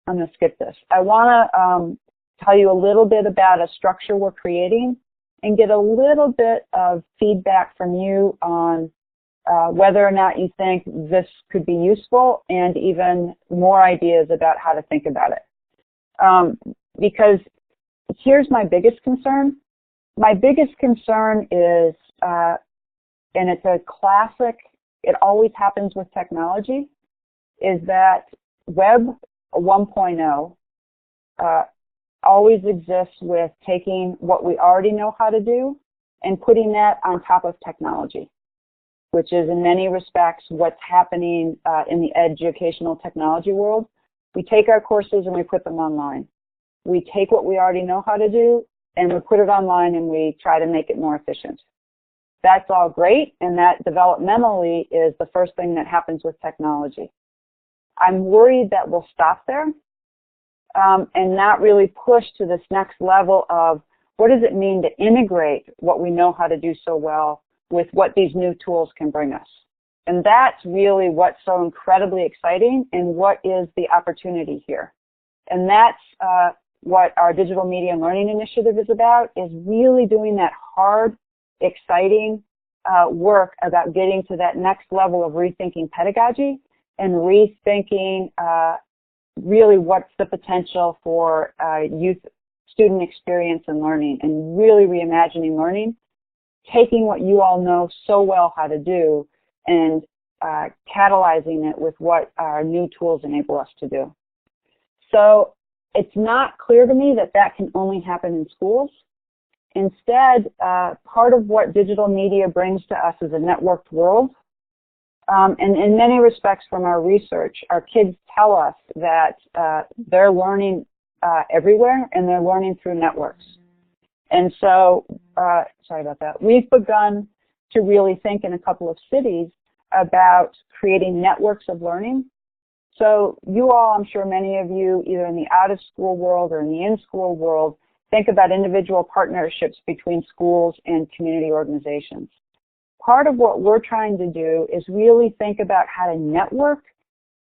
I'm going to skip this. I want to tell you a little bit about a structure we're creating and get a little bit of feedback from you on whether or not you think this could be useful and even more ideas about how to think about it. Because here's my biggest concern. My biggest concern is, and it's a classic, it always happens with technology, is that Web 1.0 always exists with taking what we already know how to do and putting that on top of technology, which is in many respects what's happening in the educational technology world. We take our courses and we put them online. We take what we already know how to do and we put it online and we try to make it more efficient. That's all great, and that developmentally is the first thing that happens with technology. I'm worried that we'll stop there and not really push to this next level of what does it mean to integrate what we know how to do so well with what these new tools can bring us. And that's really what's so incredibly exciting and what is the opportunity here. And that's what our Digital Media and Learning Initiative is about, is really doing that hard, exciting work about getting to that next level of rethinking pedagogy and rethinking really what's the potential for youth student experience and learning, and really reimagining learning, taking what you all know so well how to do and catalyzing it with what our new tools enable us to do. So it's not clear to me that that can only happen in schools. Instead, part of what digital media brings to us is a networked world. And in many respects from our research, our kids tell us that they're learning everywhere and they're learning through networks. And so, sorry about that, we've begun to really think in a couple of cities about creating networks of learning. So you all, I'm sure many of you, either in the out-of-school world or in the in-school world, think about individual partnerships between schools and community organizations. Part of what we're trying to do is really think about how to network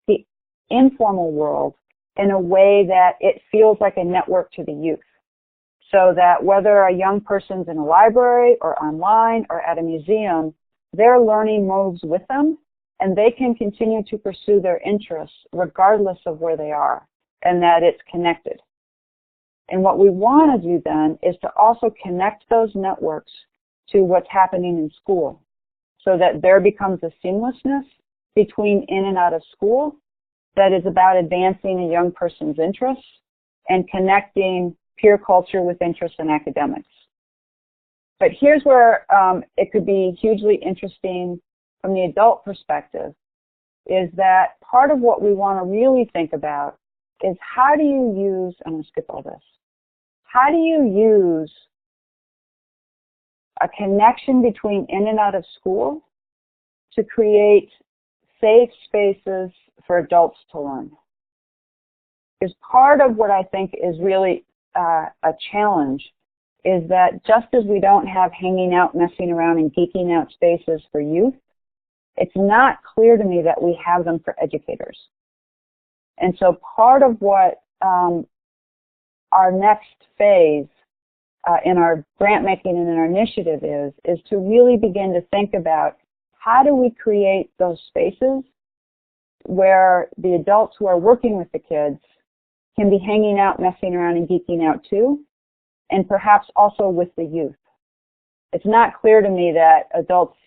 the informal world in a way that it feels like a network to the youth. So that whether a young person's in a library or online or at a museum, their learning moves with them and they can continue to pursue their interests regardless of where they are, and that it's connected. And what we want to do then is to also connect those networks to what's happening in school so that there becomes a seamlessness between in and out of school that is about advancing a young person's interests and connecting peer culture with interests in academics. But here's where it could be hugely interesting from the adult perspective, is that part of what we want to really think about is how do you use, I'm going to skip all this, how do you use a connection between in and out of school to create safe spaces for adults to learn? Because part of what I think is really a challenge is that just as we don't have hanging out, messing around, and geeking out spaces for youth, it's not clear to me that we have them for educators. And so part of what our next phase in our grant making and in our initiative is to really begin to think about how do we create those spaces where the adults who are working with the kids can be hanging out, messing around, and geeking out too, and perhaps also with the youth. It's not clear to me that adults,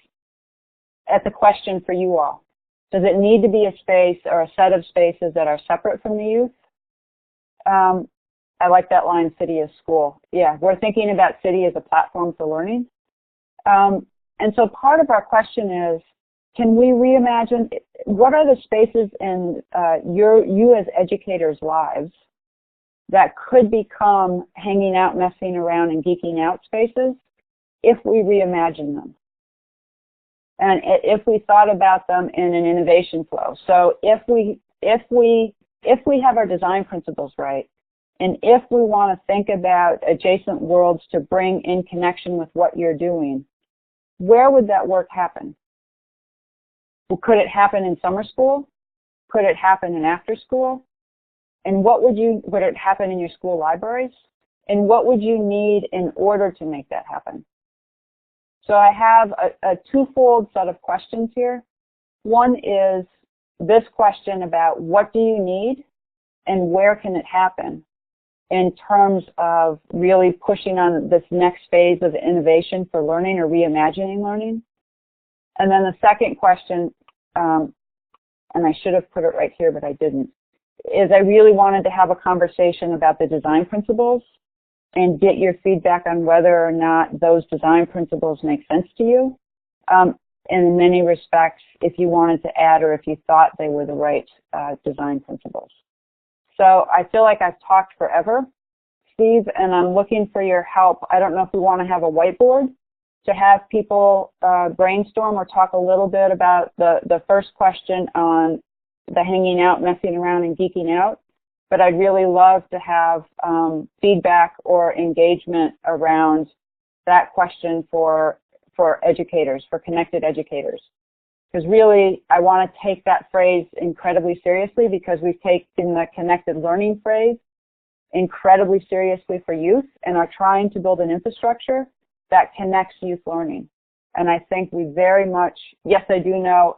that's a question for you all. Does it need to be a space or a set of spaces that are separate from the youth? I like that line, city as school. Yeah, we're thinking about city as a platform for learning. And so part of our question is, can we reimagine, what are the spaces in you as educators' lives that could become hanging out, messing around, and geeking out spaces if we reimagine them? And if we thought about them in an innovation flow. So if we have our design principles right, and if we want to think about adjacent worlds to bring in connection with what you're doing, where would that work happen? Well, could it happen in summer school? Could it happen in after school? And would it happen in your school libraries? And what would you need in order to make that happen? So I have a twofold set of questions here. One is this question about what do you need and where can it happen in terms of really pushing on this next phase of innovation for learning or reimagining learning. And then the second question, and I should have put it right here, but I didn't, is I really wanted to have a conversation about the design principles and get your feedback on whether or not those design principles make sense to you. And in many respects, if you wanted to add or if you thought they were the right design principles. So I feel like I've talked forever, Steve, and I'm looking for your help. I don't know if we want to have a whiteboard to have people brainstorm or talk a little bit about the first question on the hanging out, messing around, and geeking out. But I'd really love to have feedback or engagement around that question for educators, for connected educators. Because really, I want to take that phrase incredibly seriously because we've taken the connected learning phrase incredibly seriously for youth and are trying to build an infrastructure that connects youth learning. And I think we very much, yes, I do know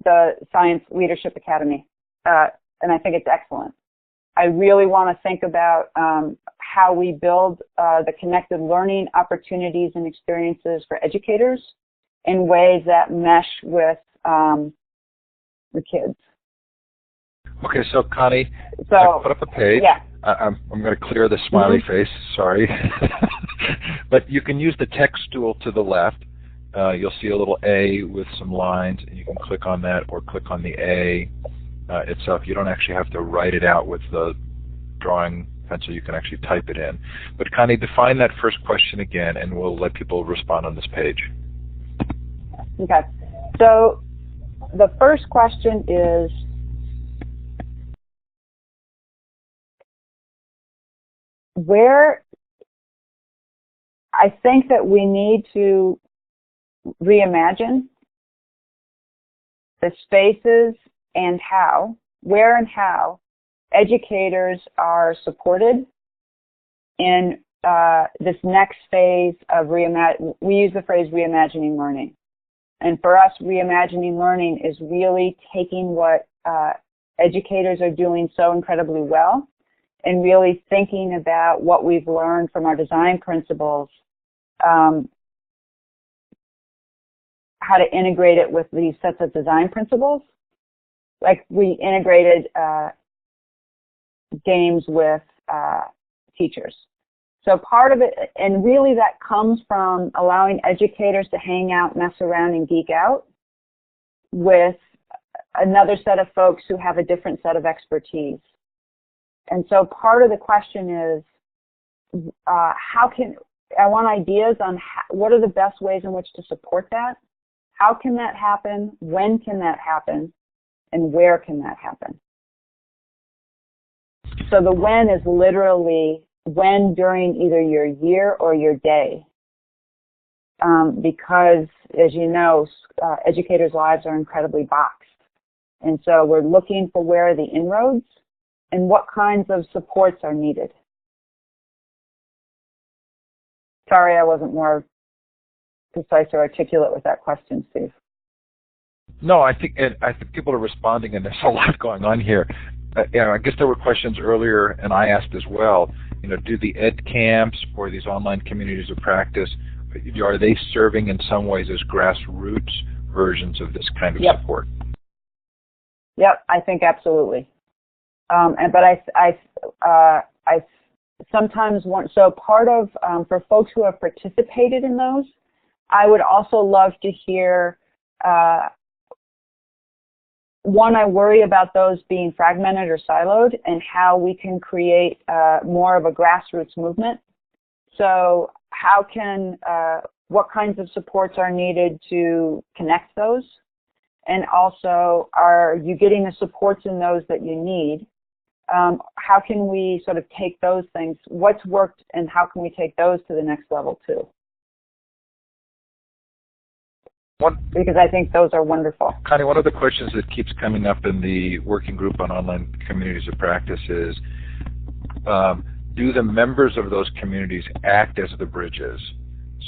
the Science Leadership Academy, and I think it's excellent. I really want to think about how we build the connected learning opportunities and experiences for educators in ways that mesh with the kids. Okay, so Connie, So I put up a page. yeah. I'm going to clear the smiley face, sorry. But you can use the text tool to the left. You'll see a little A with some lines, and you can click on that or click on the A itself. You don't actually have to write it out with the drawing pencil. You can actually type it in. But Connie, define that first question again, and we'll let people respond on this page. Okay. So the first question is, where I think that we need to reimagine the spaces and where and how educators are supported in this next phase of we use the phrase reimagining learning. And for us, reimagining learning is really taking what educators are doing so incredibly well and really thinking about what we've learned from our design principles, how to integrate it with these sets of design principles. Like we integrated games with teachers. So part of it, and really that comes from allowing educators to hang out, mess around, and geek out with another set of folks who have a different set of expertise. And so part of the question is, I want ideas on what are the best ways in which to support that? How can that happen? When can that happen? And where can that happen? So the when is literally when during either your year or your day. Because, as you know, educators' lives are incredibly boxed. And so we're looking for where are the inroads and what kinds of supports are needed. Sorry I wasn't more precise or articulate with that question, Steve. No, I think people are responding, and there's a lot going on here. I guess there were questions earlier, and I asked as well. Do the ed camps or these online communities of practice, are they serving in some ways as grassroots versions of this kind of support? Yep, I think absolutely. But I sometimes want, so part of, for folks who have participated in those, I would also love to hear, one, I worry about those being fragmented or siloed and how we can create more of a grassroots movement. So how can, what kinds of supports are needed to connect those? And also, are you getting the supports in those that you need? How can we sort of take those things, what's worked, and how can we take those to the next level too? Because I think those are wonderful. Connie, one of the questions that keeps coming up in the working group on online communities of practice is, do the members of those communities act as the bridges?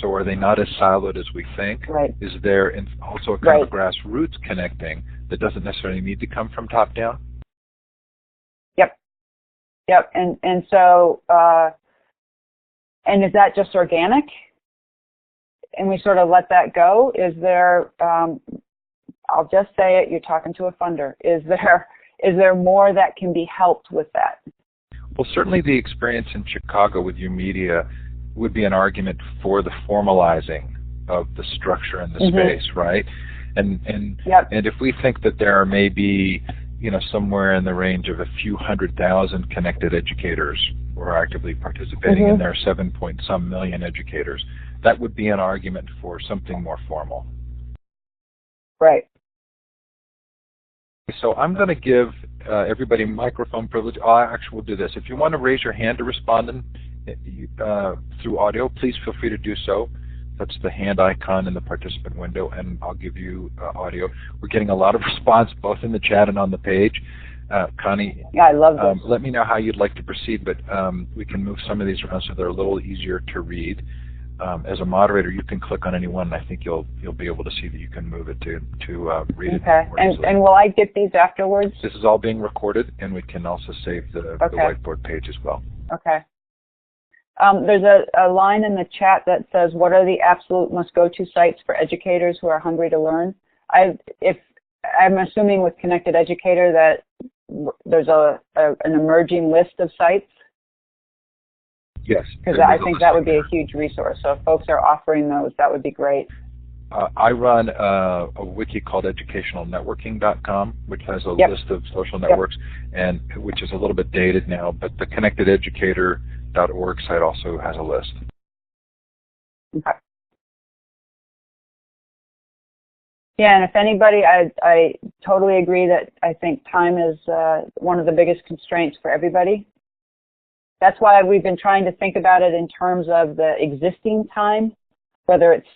So are they not as siloed as we think? Right. Is there also a kind of grassroots connecting that doesn't necessarily need to come from top down? Yep. And so, and is that just organic? And we sort of let that go? Is there, I'll just say it, you're talking to a funder. Is there more that can be helped with that? Well, certainly the experience in Chicago with UMedia would be an argument for the formalizing of the structure and the space, right? And if we think that there are maybe, somewhere in the range of a few 100,000 connected educators who are actively participating, and there are 7-point-some million educators, that would be an argument for something more formal. Right. So I'm going to give everybody microphone privilege. We'll do this. If you want to raise your hand to respond through audio, please feel free to do so. That's the hand icon in the participant window, and I'll give you audio. We're getting a lot of response both in the chat and on the page. Connie, I love this. Let me know how you'd like to proceed, but we can move some of these around so they're a little easier to read. As a moderator, you can click on any one, and I think you'll be able to see that you can move it to read it more easily. And will I get these afterwards? This is all being recorded, and we can also save the whiteboard page as well. Okay. There's a line in the chat that says, what are the absolute must-go-to sites for educators who are hungry to learn? I'm assuming with Connected Educator that there's an emerging list of sites? Yes. Because I think that would be a huge resource. So if folks are offering those, that would be great. I run a wiki called educationalnetworking.com, which has a Yep. list of social networks, and which is a little bit dated now, but the connectededucator.org site also has a list. Okay. Yeah, and if anybody, I totally agree that I think time is one of the biggest constraints for everybody. That's why we've been trying to think about it in terms of the existing time, whether it's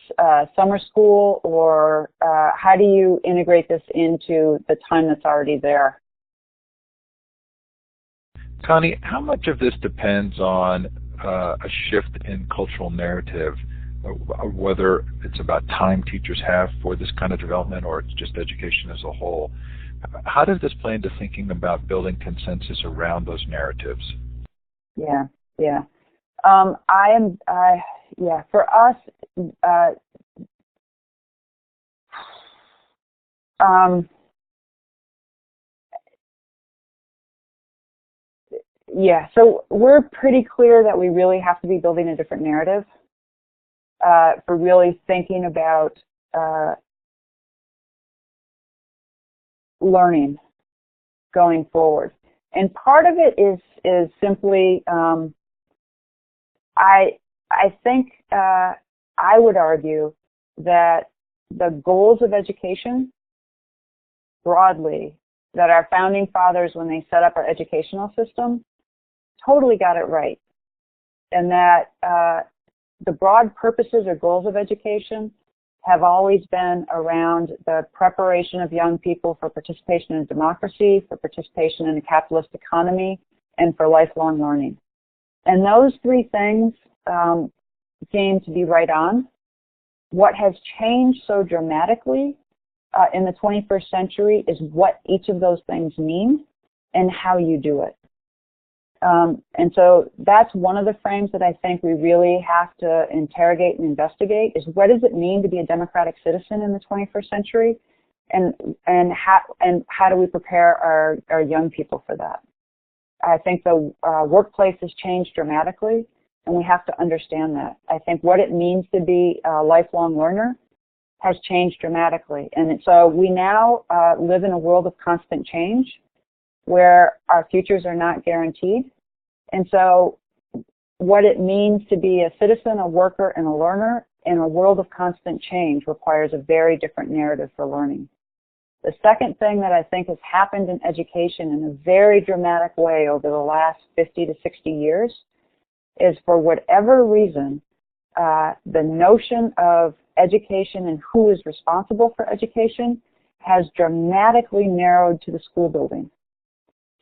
summer school or how do you integrate this into the time that's already there. Connie, how much of this depends on a shift in cultural narrative, whether it's about time teachers have for this kind of development or it's just education as a whole? How does this play into thinking about building consensus around those narratives? Yeah. For us, so we're pretty clear that we really have to be building a different narrative for really thinking about learning going forward. And part of it is simply, I think I would argue that the goals of education broadly, that our founding fathers, when they set up our educational system, totally got it right. And that the broad purposes or goals of education have always been around the preparation of young people for participation in democracy, for participation in a capitalist economy, and for lifelong learning. And those three things seem to be right on. What has changed so dramatically in the 21st century is what each of those things mean and how you do it. And so that's one of the frames that I think we really have to interrogate and investigate is what does it mean to be a democratic citizen in the 21st century, and how do we prepare our young people for that? I think the workplace has changed dramatically, and we have to understand that. I think what it means to be a lifelong learner has changed dramatically. And so we now live in a world of constant change where our futures are not guaranteed. And so what it means to be a citizen, a worker, and a learner in a world of constant change requires a very different narrative for learning. The second thing that I think has happened in education in a very dramatic way over the last 50 to 60 years is, for whatever reason, the notion of education and who is responsible for education has dramatically narrowed to the school building.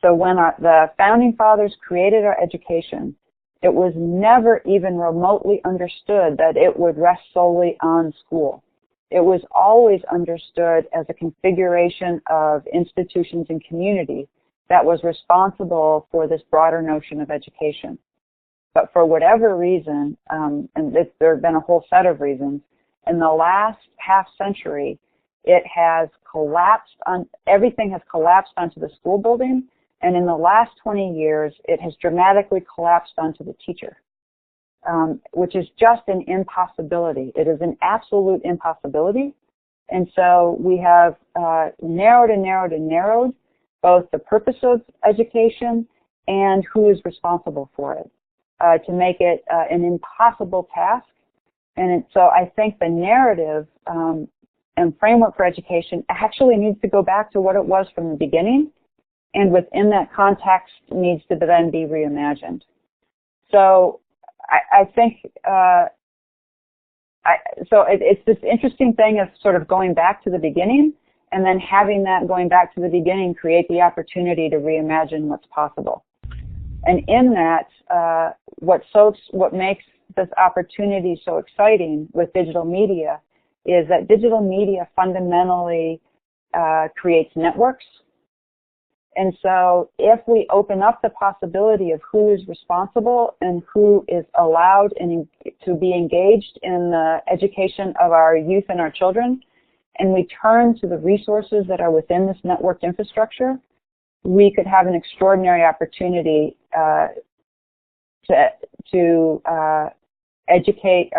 So when the founding fathers created our education, it was never even remotely understood that it would rest solely on school. It was always understood as a configuration of institutions and community that was responsible for this broader notion of education. But for whatever reason, and there have been a whole set of reasons, in the last half century, it has collapsed everything has collapsed onto the school building, and in the last 20 years, it has dramatically collapsed onto the teacher. Which is just an impossibility. It is an absolute impossibility. And so we have narrowed and narrowed and narrowed both the purpose of education and who is responsible for it to make it an impossible task. And so I think the narrative and framework for education actually needs to go back to what it was from the beginning, and within that context needs to then be reimagined. So I think, it's this interesting thing of sort of going back to the beginning, and then having that going back to the beginning create the opportunity to reimagine what's possible. And in that, what makes this opportunity so exciting with digital media is that digital media fundamentally creates networks. And so if we open up the possibility of who is responsible and who is allowed to be engaged in the education of our youth and our children, and we turn to the resources that are within this networked infrastructure, we could have an extraordinary opportunity to educate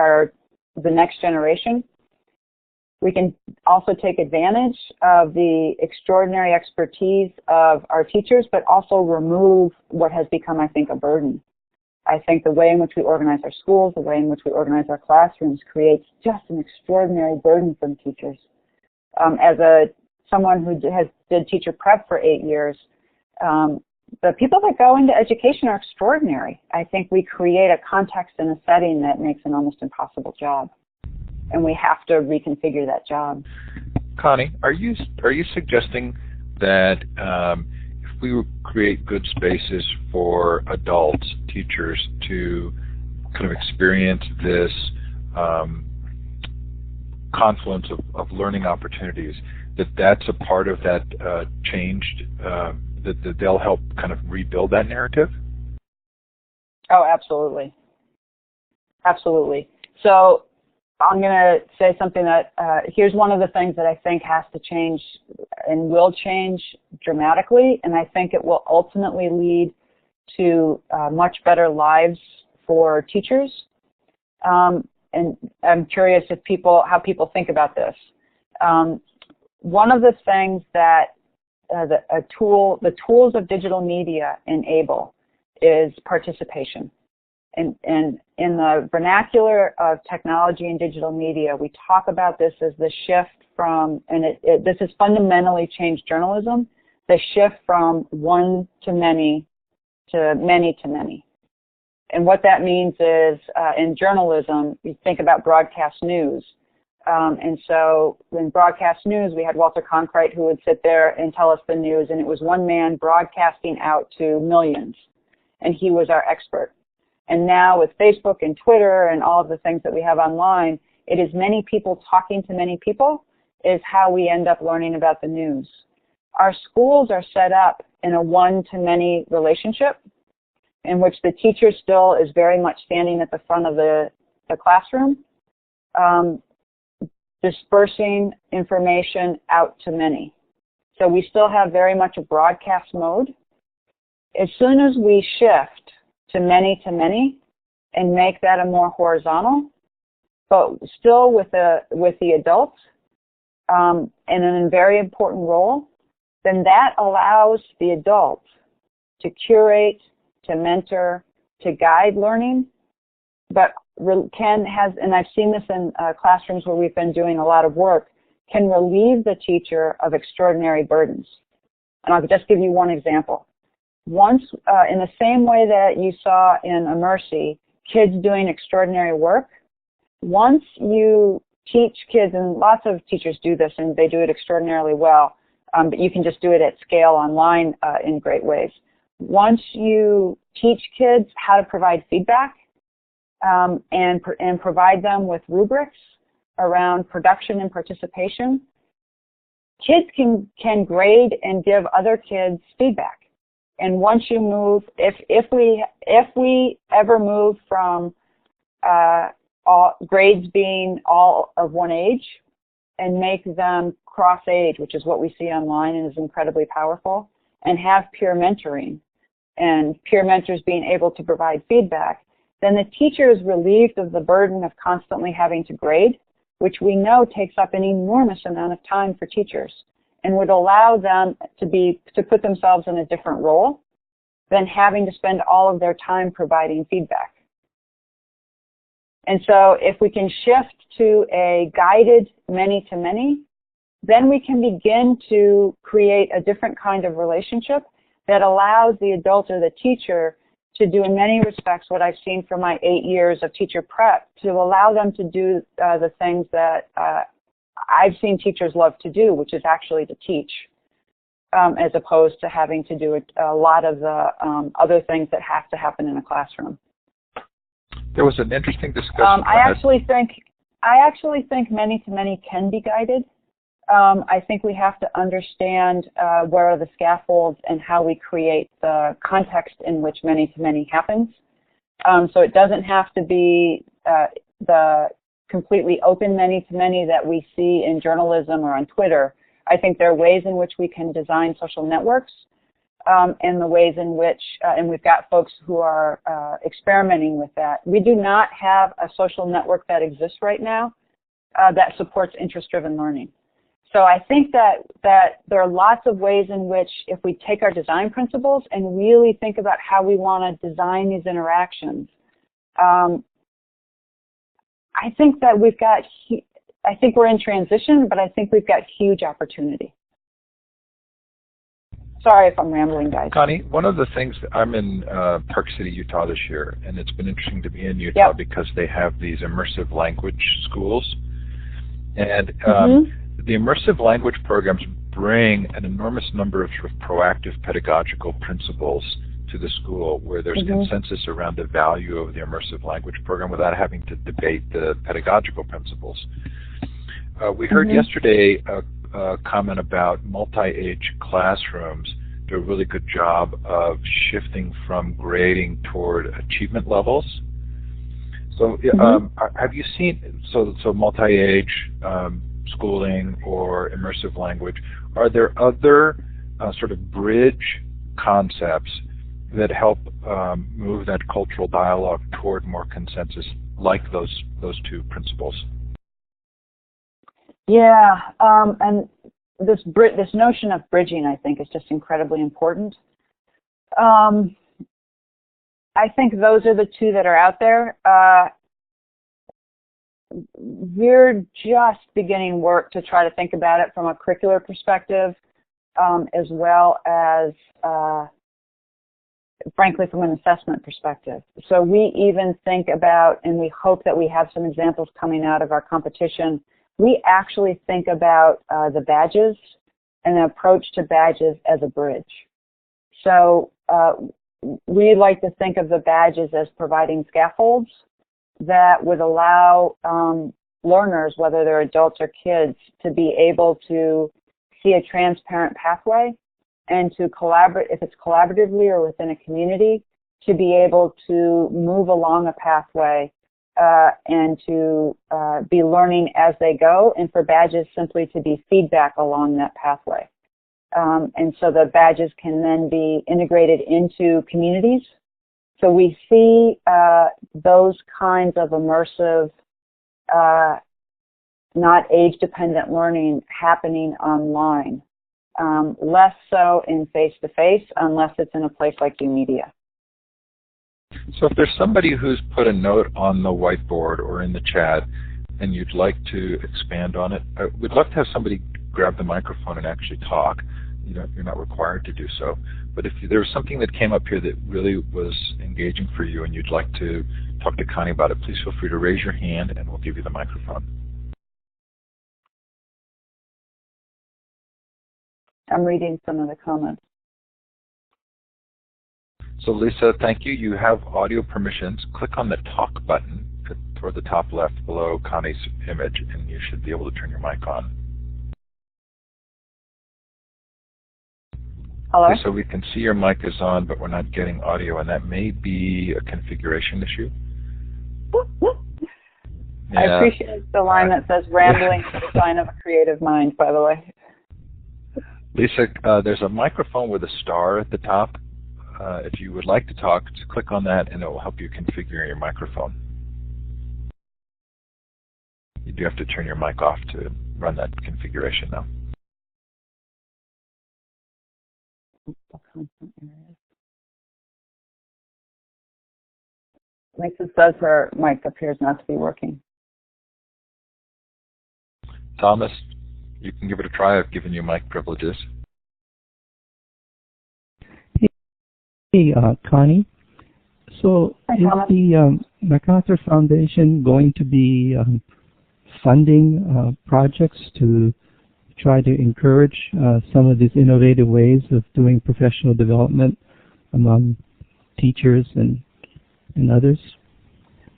the next generation. We can also take advantage of the extraordinary expertise of our teachers, but also remove what has become, I think, a burden. I think the way in which we organize our schools, the way in which we organize our classrooms creates just an extraordinary burden for teachers. As someone who did teacher prep for 8 years, the people that go into education are extraordinary. I think we create a context and a setting that makes an almost impossible job, and we have to reconfigure that job. Connie, are you suggesting that if we create good spaces for adults, teachers, to kind of experience this confluence of learning opportunities, that's a part of that changed, that they'll help kind of rebuild that narrative? Oh, absolutely. Absolutely. So I'm going to say something that, here's one of the things that I think has to change and will change dramatically, and I think it will ultimately lead to much better lives for teachers. And I'm curious if how people think about this. One of the things that the tools of digital media enable is participation. And in the vernacular of technology and digital media, we talk about this as the shift from, and this has fundamentally changed journalism, the shift from one to many to many to many. And what that means is, in journalism, you think about broadcast news. And so in broadcast news, we had Walter Cronkite who would sit there and tell us the news, and it was one man broadcasting out to millions, and he was our expert. And now with Facebook and Twitter and all of the things that we have online, it is many people talking to many people is how we end up learning about the news. Our schools are set up in a one-to-many relationship in which the teacher still is very much standing at the front of the classroom, dispersing information out to many. So we still have very much a broadcast mode. As soon as we shift to many and make that a more horizontal, but still with the adults and in a very important role, then that allows the adults to curate, to mentor, to guide learning, but and I've seen this in classrooms where we've been doing a lot of work, can relieve the teacher of extraordinary burdens. And I'll just give you one example. Once, in the same way that you saw in Immersi, kids doing extraordinary work, once you teach kids, and lots of teachers do this and they do it extraordinarily well, but you can just do it at scale online in great ways. Once you teach kids how to provide feedback and provide them with rubrics around production and participation, kids can grade and give other kids feedback. And once you move, if we ever move from all grades being all of one age and make them cross-age, which is what we see online and is incredibly powerful, and have peer mentoring, and peer mentors being able to provide feedback, then the teacher is relieved of the burden of constantly having to grade, which we know takes up an enormous amount of time for teachers, and would allow them to put themselves in a different role than having to spend all of their time providing feedback. And so if we can shift to a guided many-to-many, then we can begin to create a different kind of relationship that allows the adult or the teacher to do, in many respects, what I've seen from my 8 years of teacher prep, to allow them to do the things that I've seen teachers love to do, which is actually to teach, as opposed to having to do a lot of the other things that have to happen in a classroom. There was an interesting discussion. I actually think many-to-many can be guided. I think we have to understand where are the scaffolds and how we create the context in which many-to-many happens. So it doesn't have to be the completely open many-to-many that we see in journalism or on Twitter. I think there are ways in which we can design social networks and the ways in which, and we've got folks who are experimenting with that. We do not have a social network that exists right now that supports interest-driven learning. So I think that there are lots of ways in which, if we take our design principles and really think about how we want to design these interactions, I think that I think we're in transition, but I think we've got huge opportunity. Sorry if I'm rambling, guys. Connie, one of the things, I'm in Park City, Utah this year, and it's been interesting to be in Utah because they have these immersive language schools. And the immersive language programs bring an enormous number of sort of proactive pedagogical principles to the school where there's consensus around the value of the immersive language program without having to debate the pedagogical principles. We heard yesterday a comment about multi-age classrooms do a really good job of shifting from grading toward achievement levels. So have you seen, so multi-age schooling or immersive language, are there other sort of bridge concepts that help move that cultural dialogue toward more consensus, like those two principles? Yeah, and this notion of bridging, I think, is just incredibly important. I think those are the two that are out there. We're just beginning work to try to think about it from a curricular perspective, as well as, frankly, from an assessment perspective. So we even think about, and we hope that we have some examples coming out of our competition, we actually think about the badges and the approach to badges as a bridge. So we like to think of the badges as providing scaffolds that would allow learners, whether they're adults or kids, to be able to see a transparent pathway and to collaborate, if it's collaboratively or within a community, to be able to move along a pathway and to be learning as they go, and for badges simply to be feedback along that pathway. And so the badges can then be integrated into communities. So we see those kinds of immersive, not age-dependent learning happening online, less so in face-to-face, unless it's in a place like UMedia. So if there's somebody who's put a note on the whiteboard or in the chat and you'd like to expand on it, we'd love to have somebody grab the microphone and actually talk. You're not required to do so. But if there was something that came up here that really was engaging for you and you'd like to talk to Connie about it, please feel free to raise your hand and we'll give you the microphone. I'm reading some of the comments. So Lisa, thank you. You have audio permissions. Click on the talk button toward the top left below Connie's image and you should be able to turn your mic on. Hello? So we can see your mic is on, but we're not getting audio, and that may be a configuration issue. I appreciate the line that says rambling is a sign of a creative mind, by the way. Lisa, there's a microphone with a star at the top. If you would like to talk, just click on that, and it will help you configure your microphone. You do have to turn your mic off to run that configuration now. Lisa says her mic appears not to be working. Thomas, you can give it a try. I've given you mic privileges. Hey, Connie. So is the MacArthur Foundation going to be funding projects to try to encourage some of these innovative ways of doing professional development among teachers and others?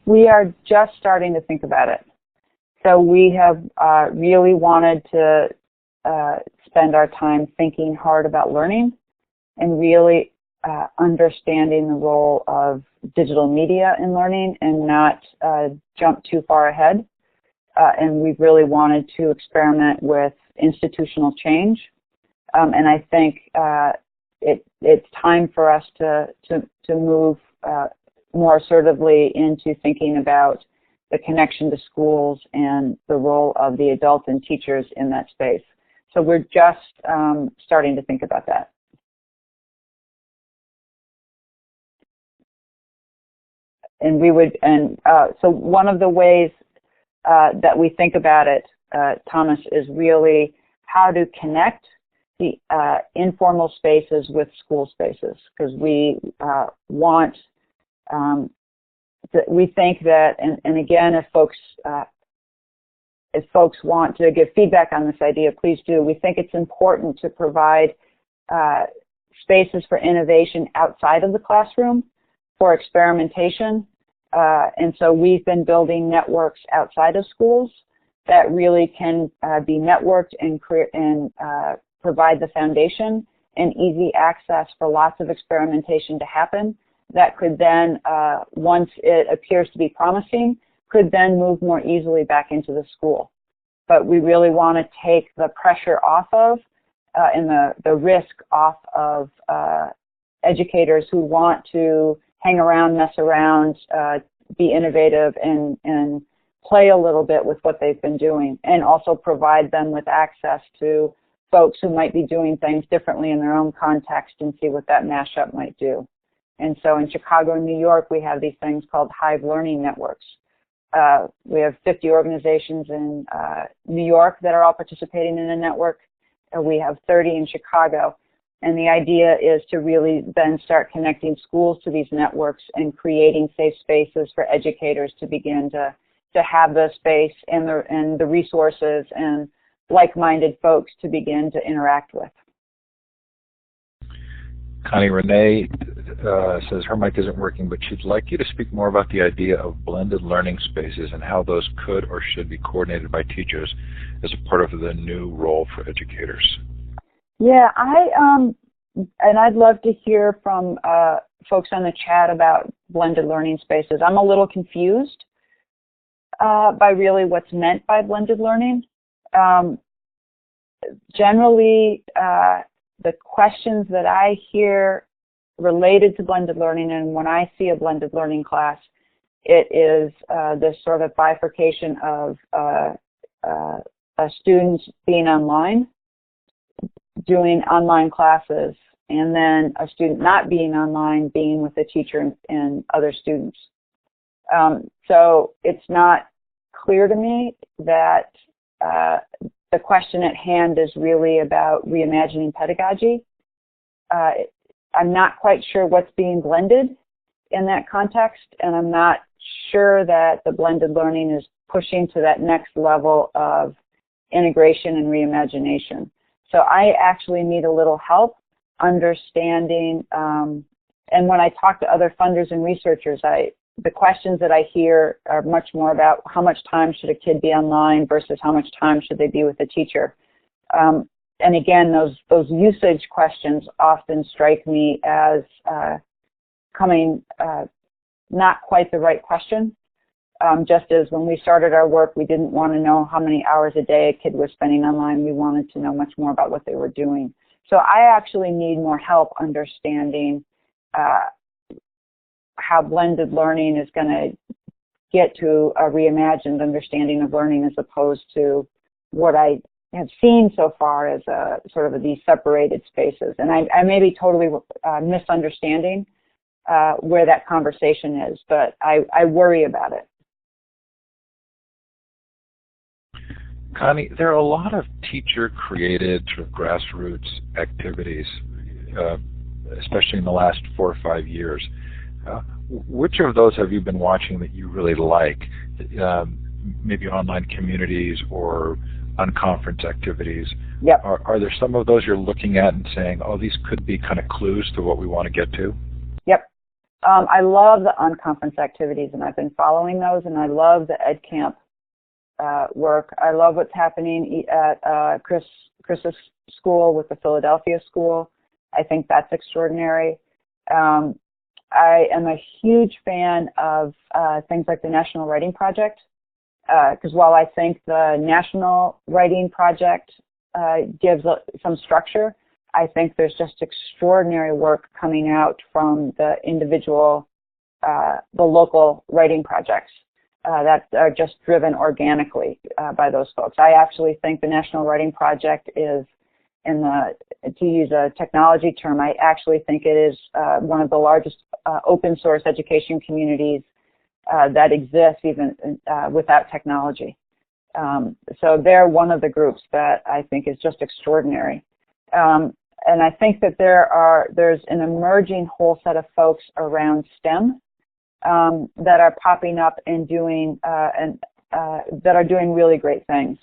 We are just starting to think about it. So we have really wanted to spend our time thinking hard about learning and really understanding the role of digital media in learning and not jump too far ahead. And we've really wanted to experiment with institutional change. And I think it's time for us to move more assertively into thinking about the connection to schools and the role of the adults and teachers in that space. So we're just starting to think about that. And so one of the ways that we think about it, Thomas, is really how to connect the informal spaces with school spaces, because we want, we think that, and again, if folks want to give feedback on this idea, please do. We think it's important to provide spaces for innovation outside of the classroom for experimentation. And so we've been building networks outside of schools that really can be networked and provide the foundation and easy access for lots of experimentation to happen that could then, once it appears to be promising, could then move more easily back into the school. But we really want to take the pressure off of and the risk off of educators who want to hang around, mess around, be innovative, and play a little bit with what they've been doing, and also provide them with access to folks who might be doing things differently in their own context and see what that mashup might do. And so in Chicago and New York, we have these things called Hive Learning Networks. We have 50 organizations in New York that are all participating in a network. We have 30 in Chicago. And the idea is to really then start connecting schools to these networks and creating safe spaces for educators to begin to have the space and the resources and like-minded folks to begin to interact with. Connie, Renee says her mic isn't working, but she'd like you to speak more about the idea of blended learning spaces and how those could or should be coordinated by teachers as a part of the new role for educators. Yeah, and I'd love to hear from folks on the chat about blended learning spaces. I'm a little confused by really what's meant by blended learning. Generally, the questions that I hear related to blended learning, and when I see a blended learning class, it is this sort of bifurcation of students being online, doing online classes, and then a student not being online, being with a teacher and other students. So it's not clear to me that the question at hand is really about reimagining pedagogy. I'm not quite sure what's being blended in that context, and I'm not sure that the blended learning is pushing to that next level of integration and reimagination. So I actually need a little help understanding, and when I talk to other funders and researchers, the questions that I hear are much more about how much time should a kid be online versus how much time should they be with a teacher. And again, those usage questions often strike me as coming not quite the right question. Just as when we started our work, we didn't want to know how many hours a day a kid was spending online. We wanted to know much more about what they were doing. So I actually need more help understanding how blended learning is going to get to a reimagined understanding of learning as opposed to what I have seen so far as a sort of these separated spaces. And I may be totally misunderstanding where that conversation is, but I worry about it. Connie, there are a lot of teacher-created sort of grassroots activities, especially in the last 4 or 5 years. Which of those have you been watching that you really like? Maybe online communities or unconference activities. Yep. Are there some of those you're looking at and saying, oh, these could be kind of clues to what we want to get to? Yep. I love the unconference activities, and I've been following those, and I love the EdCamp work. I love what's happening at Chris's school with the Philadelphia school. I think that's extraordinary. I am a huge fan of things like the National Writing Project, because while I think the National Writing Project gives some structure, I think there's just extraordinary work coming out from the individual, the local writing projects that are just driven organically by those folks. I actually think the National Writing Project is, to use a technology term, I actually think it is one of the largest open source education communities that exists even without technology. So they're one of the groups that I think is just extraordinary. And I think that there's an emerging whole set of folks around STEM that are popping up and doing that are doing really great things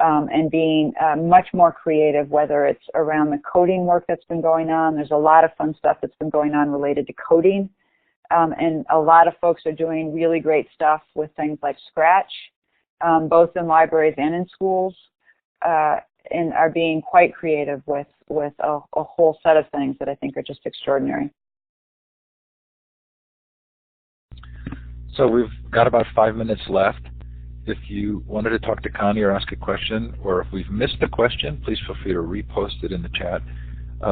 and being much more creative, whether it's around the coding work that's been going on. There's a lot of fun stuff that's been going on related to coding. And a lot of folks are doing really great stuff with things like Scratch, both in libraries and in schools, and are being quite creative with a whole set of things that I think are just extraordinary. So we've got about 5 minutes left. If you wanted to talk to Connie or ask a question, or if we've missed a question, please feel free to repost it in the chat.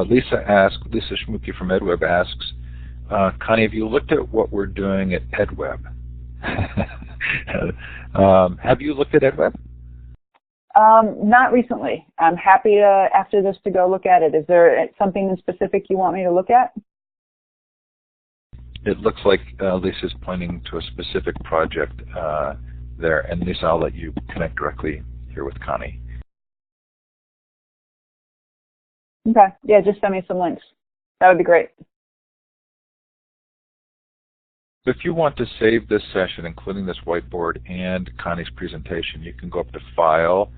Lisa Schmucke from EdWeb asks, Connie, have you looked at what we're doing at EdWeb? Have you looked at EdWeb? Not recently. I'm happy to, after this, to go look at it. Is there something in specific you want me to look at? It looks like Lisa's pointing to a specific project there, and Lisa, I'll let you connect directly here with Connie. Okay. Yeah, just send me some links. That would be great. If you want to save this session, including this whiteboard and Connie's presentation, you can go up to File,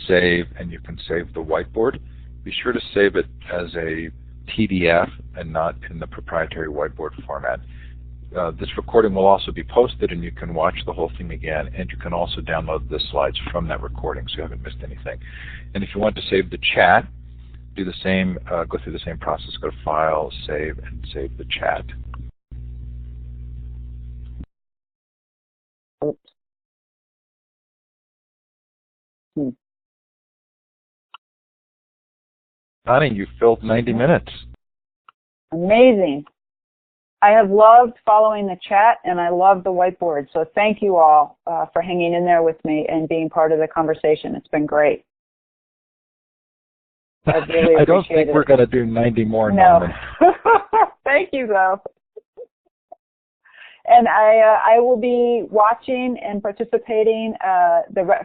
Save, and you can save the whiteboard. Be sure to save it as a PDF and not in the proprietary whiteboard format. This recording will also be posted, and you can watch the whole thing again, and you can also download the slides from that recording so you haven't missed anything. And if you want to save the chat, do the same, go through the same process. Go to File, Save, and save the chat. Connie, you filled 90 minutes. Amazing. I have loved following the chat, and I love the whiteboard. So thank you all for hanging in there with me and being part of the conversation. It's been great. I really I don't appreciate think we're going to do 90 more. No. Thank you, though. And I will be watching and participating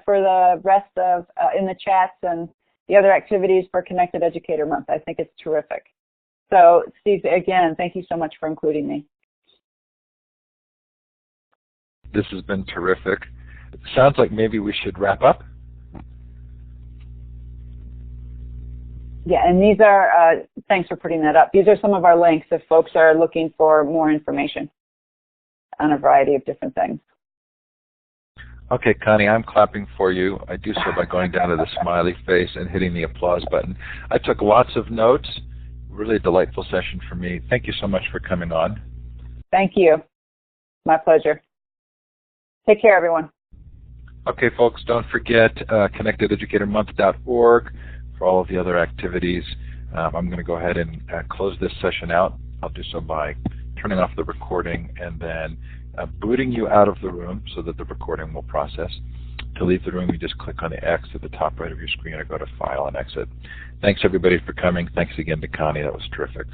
for the rest of in the chats and the other activities for Connected Educator Month. I think it's terrific. So, Steve, again, thank you so much for including me. This has been terrific. It sounds like maybe we should wrap up. Yeah, and these are, thanks for putting that up. These are some of our links if folks are looking for more information on a variety of different things. Okay, Connie, I'm clapping for you. I do so by going down to the smiley face and hitting the applause button. I took lots of notes. Really a delightful session for me. Thank you so much for coming on. Thank you. My pleasure. Take care, everyone. Okay, folks, don't forget connectededucatormonth.org for all of the other activities. I'm going to go ahead and close this session out. I'll do so by turning off the recording and then booting you out of the room so that the recording will process. To leave the room, you just click on the X at the top right of your screen or go to File and Exit. Thanks, everybody, for coming. Thanks again to Connie. That was terrific.